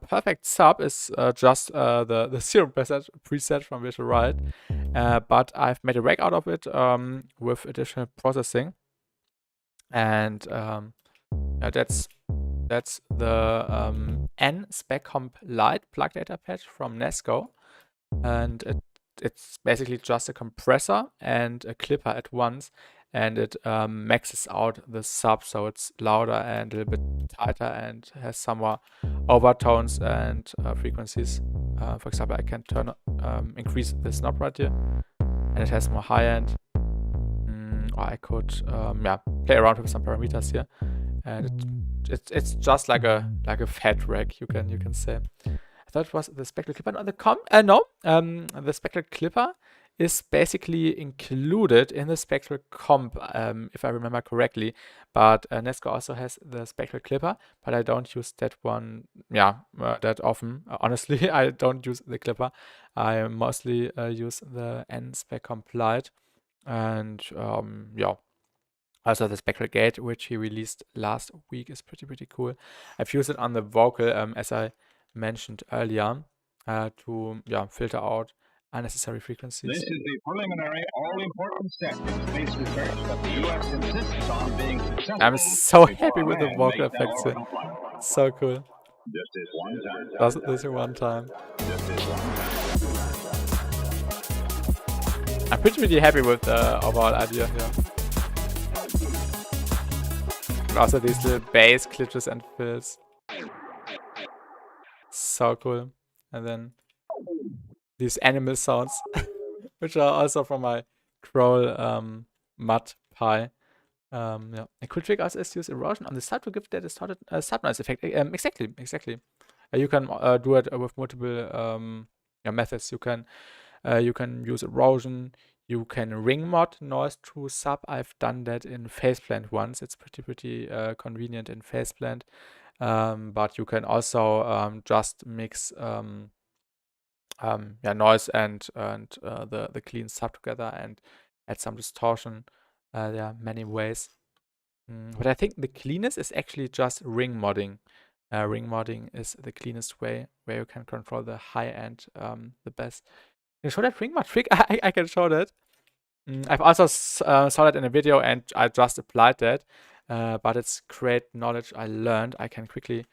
Speaker 1: perfect sub is just the 0% preset from Visual Riot, but I've made a rag out of it with additional processing, and yeah, that's the N spec comp light plug data patch from Nesco, and it's basically just a compressor and a clipper at once, and it maxes out the sub so it's louder and a little bit tighter and has some more overtones and frequencies. For example, I can increase this knob right here, and it has more high end. Or I could yeah, play around with some parameters here and it's just like a fat rack, you can say. I thought it was the spectral clipper. No, the spectral clipper is basically included in the spectral comp, if I remember correctly. But Nesco also has the spectral clipper, but I don't use that one, that often. Honestly, I don't use the clipper. I mostly use the NSpec comp Lite, and also the spectral gate, which he released last week, is pretty cool. I've used it on the vocal, as I mentioned earlier, to filter out unnecessary frequencies.
Speaker 3: This is the preliminary, all-important step in space research that the U.S. insists on being successful.
Speaker 1: I'm so
Speaker 3: before
Speaker 1: happy
Speaker 3: a
Speaker 1: with the
Speaker 3: man
Speaker 1: vocal
Speaker 3: makes an
Speaker 1: effects here.
Speaker 3: orbital flight.
Speaker 1: So cool.
Speaker 3: Just this one time.
Speaker 1: Does this in one time.
Speaker 3: Just this one time.
Speaker 1: I'm pretty happy with the overall idea here. And also these little bass glitches and fills. So cool. And then these animal sounds, which are also from my Kroll mud pie. A cool trick also is to use erosion on the sub to give that distorted sub noise effect. Exactly. You can do it with multiple methods. You can use erosion. You can ring mod noise to sub. I've done that in Faceplant once. It's pretty convenient in Faceplant. But you can also just mix noise and the clean sub together and add some distortion. There are many ways. But I think the cleanest is actually just ring modding. Ring modding is the cleanest way where you can control the high end the best. Can you show that ring mod trick? I can show that. I've also saw that in a video and I just applied that. But it's great knowledge I learned. I can quickly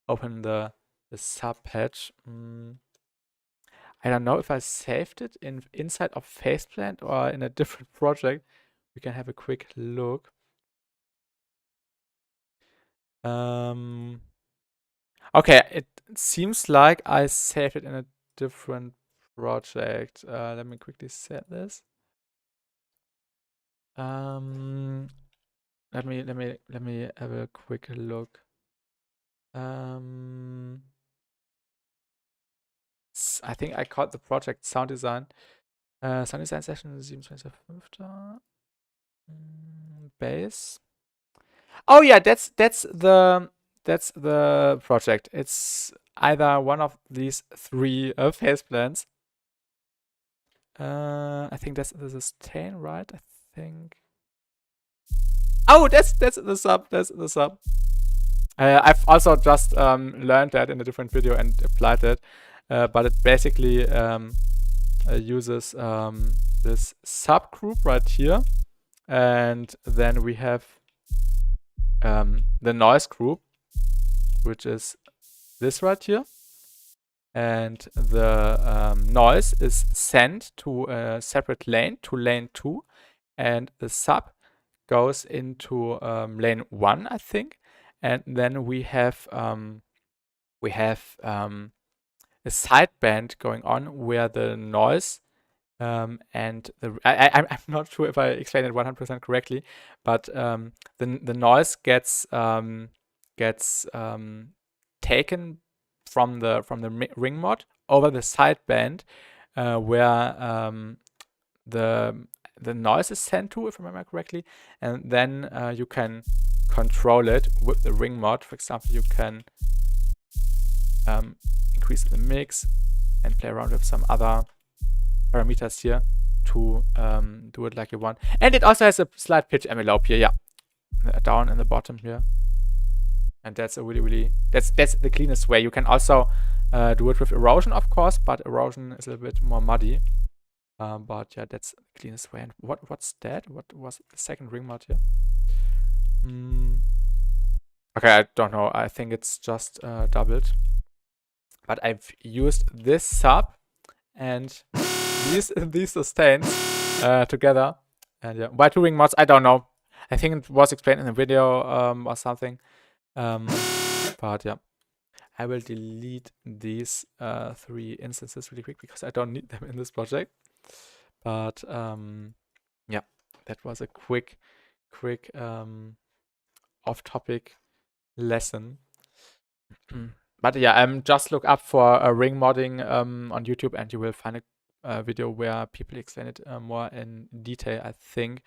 Speaker 1: open the sub patch. I don't know if I saved it inside of Faceplant or in a different project. We can have a quick look. Okay, it seems like I saved it in a different project. Let me quickly set this. Let me have a quick look. I think I called the project Sound Design. Sound Design Session 27.5. Bass. Oh yeah, that's the project. It's either one of these three Faceplants. I think this is 10, right? I think. Oh, that's the sub. That's the sub. I've also just learned that in a different video and applied it. But it basically uses this subgroup right here, and then we have the noise group, which is this right here, and the noise is sent to a separate lane, to lane 2, and the sub goes into lane 1, I think, and then we have a sideband going on where the noise and the I'm not sure if I explained it 100% correctly, but the noise gets taken from the ring mod over the sideband where the noise is sent to, if I remember correctly, and then you can control it with the ring mod. For example, you can increase the mix and play around with some other parameters here to do it like you want. And it also has a slight pitch envelope here, down in the bottom here. And that's a really that's the cleanest way. You can also do it with erosion, of course, but erosion is a little bit more muddy. But yeah, that's the cleanest way. And what's that? What was the second ring mod here? Okay, I don't know. I think it's just doubled. But I've used this sub and these sustains together. And yeah, why 2 ring mods? I don't know. I think it was explained in a video or something. But yeah, I will delete these 3 instances really quick because I don't need them in this project. But yeah, that was a quick off-topic lesson. But yeah, just look up for ring modding on YouTube, and you will find a video where people explain it more in detail, I think.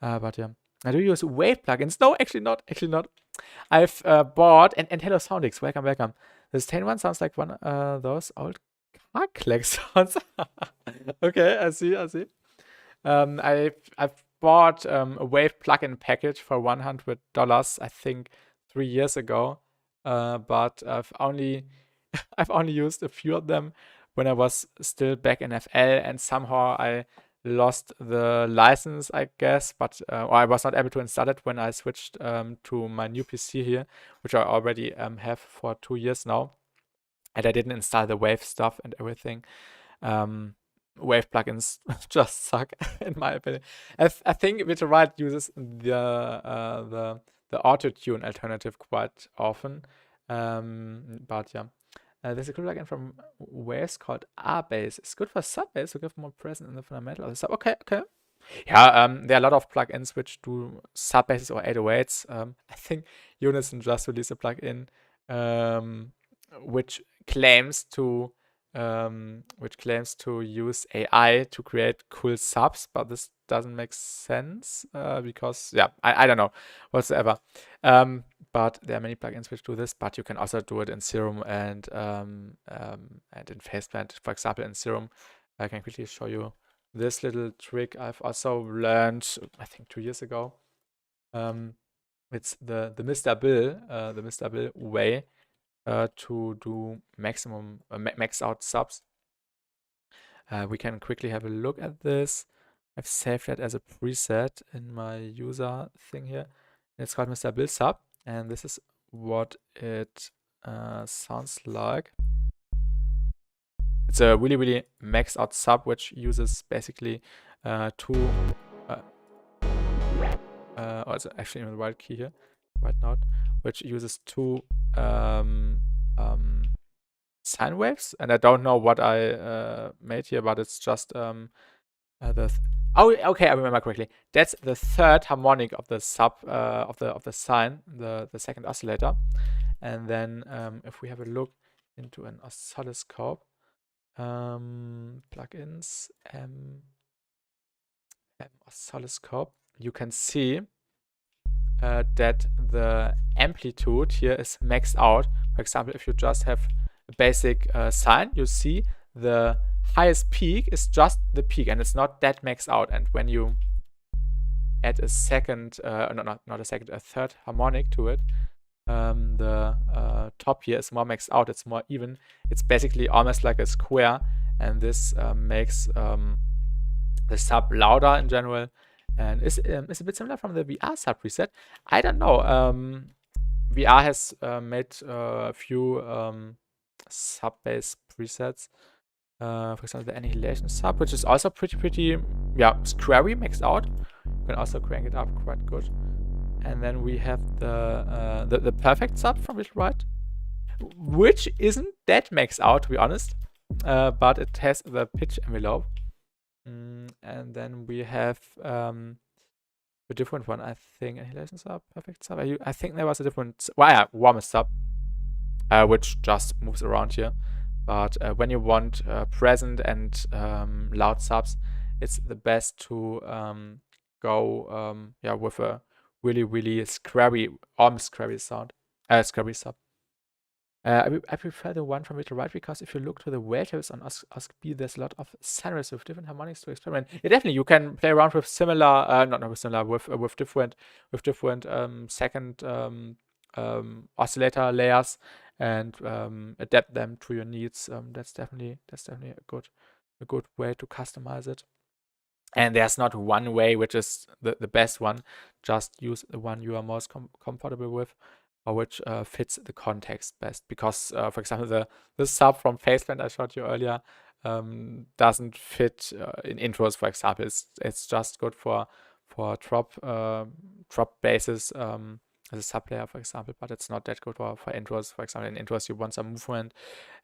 Speaker 1: But yeah, I do use wave plugins. No, actually not. Actually not. I've bought and hello Soundix, welcome, welcome. The stain one sounds like one those old car click sounds. Okay, I see. I've bought a wave plugin package for $100, I think 3 years ago. But I've only used a few of them when I was still back in FL, and somehow I lost the license, I guess, but or I was not able to install it when I switched to my new PC here, which I already have for 2 years now, and I didn't install the Wave stuff and everything. Wave plugins just suck, in my opinion. I think Virtual Right uses the auto-tune alternative quite often, but yeah. There's a good plugin from Waves called R-Bass. It's good for sub-bass to give more presence in the fundamental of the sub. Okay. Yeah, there are a lot of plugins which do sub-basses or 808s. I think Unison just released a plugin which claims to use AI to create cool subs, but this doesn't make sense because yeah, I don't know whatsoever. But there are many plugins which do this, but you can also do it in Serum and in Faceplant. For example, in Serum, I can quickly show you this little trick I've also learned, I think 2 years ago. It's the Mr. Bill way to do maximum max out subs. We can quickly have a look at this. I've saved that as a preset in my user thing here. It's called Mr. Bill sub, and this is what it sounds like. It's a really maxed out sub which uses basically two or it's actually in the right key here, right now, which uses two sine waves, and I don't know what I made here, but it's just oh, okay, I remember correctly. That's the third harmonic of the sub of the sine, the second oscillator. And then if we have a look into an oscilloscope, plugins, oscilloscope, you can see that the amplitude here is maxed out. For example, if you just have a basic sine, you see the highest peak is just the peak, and it's not that maxed out. And when you add a second, not a second, a third harmonic to it, the top here is more maxed out. It's more even. It's basically almost like a square, and this makes the sub louder in general, and is a bit similar from the VR sub preset. I don't know. VR has made a few sub bass presets. For example, the annihilation sub, which is also pretty yeah, squarey maxed out. You can also crank it up quite good. And then we have the perfect sub from Virtual Right, which isn't that maxed out, to be honest, but it has the pitch envelope. And then we have a different one, I think. Annihilation sub, perfect sub. I think there was a different, well, yeah, warmest sub, which just moves around here. But when you want present and loud subs, it's the best to go yeah, with a really squarey, almost squarey sound, squarey sub. I prefer the one from Virtual Right because if you look to the waves on OSC-B, there's a lot of scenarios with different harmonics to experiment. Yeah, definitely, you can play around with similar, not with similar, with different second oscillator layers and adapt them to your needs. That's definitely a good way to customize it. And there's not one way which is the best one. Just use the one you are most comfortable with, or which fits the context best. Because, for example, the sub from Faceplant I showed you earlier doesn't fit in intros, for example. It's just good for drop basses as a sub layer, for example, but it's not that good for intros. For example, in intros you want some movement,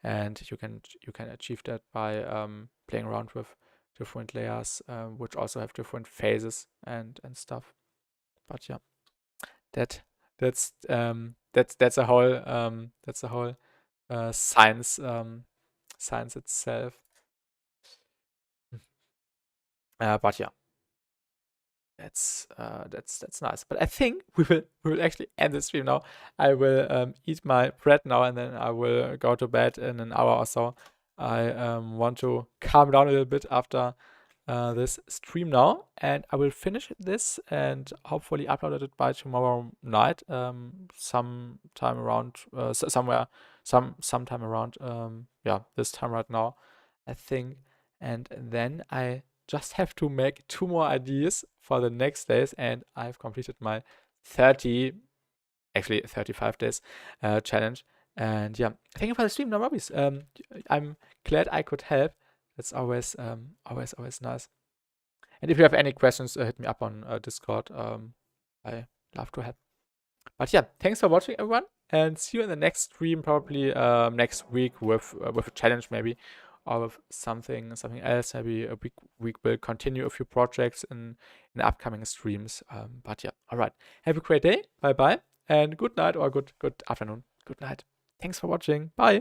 Speaker 1: and you can achieve that by playing around with different layers, which also have different phases and stuff. But yeah, that's that's a whole science itself. But yeah, that's nice. But I think we will actually end the stream now. I will eat my bread now, and then I will go to bed in an hour or so. I want to calm down a little bit after this stream now, and I will finish this and hopefully upload it by tomorrow night, sometime around sometime around this time right now, I think. And then I just have to make 2 more ideas for the next days, and I've completed my 35 days challenge. And yeah, thank you for the stream, no worries. I'm glad I could help. That's always nice. And if you have any questions, hit me up on Discord. I love to help. But yeah, thanks for watching, everyone, and see you in the next stream, probably next week with a challenge maybe, or with something else. Maybe a week will continue a few projects in upcoming streams. But yeah, all right. Have a great day. Bye bye, and good night or good afternoon. Good night. Thanks for watching. Bye.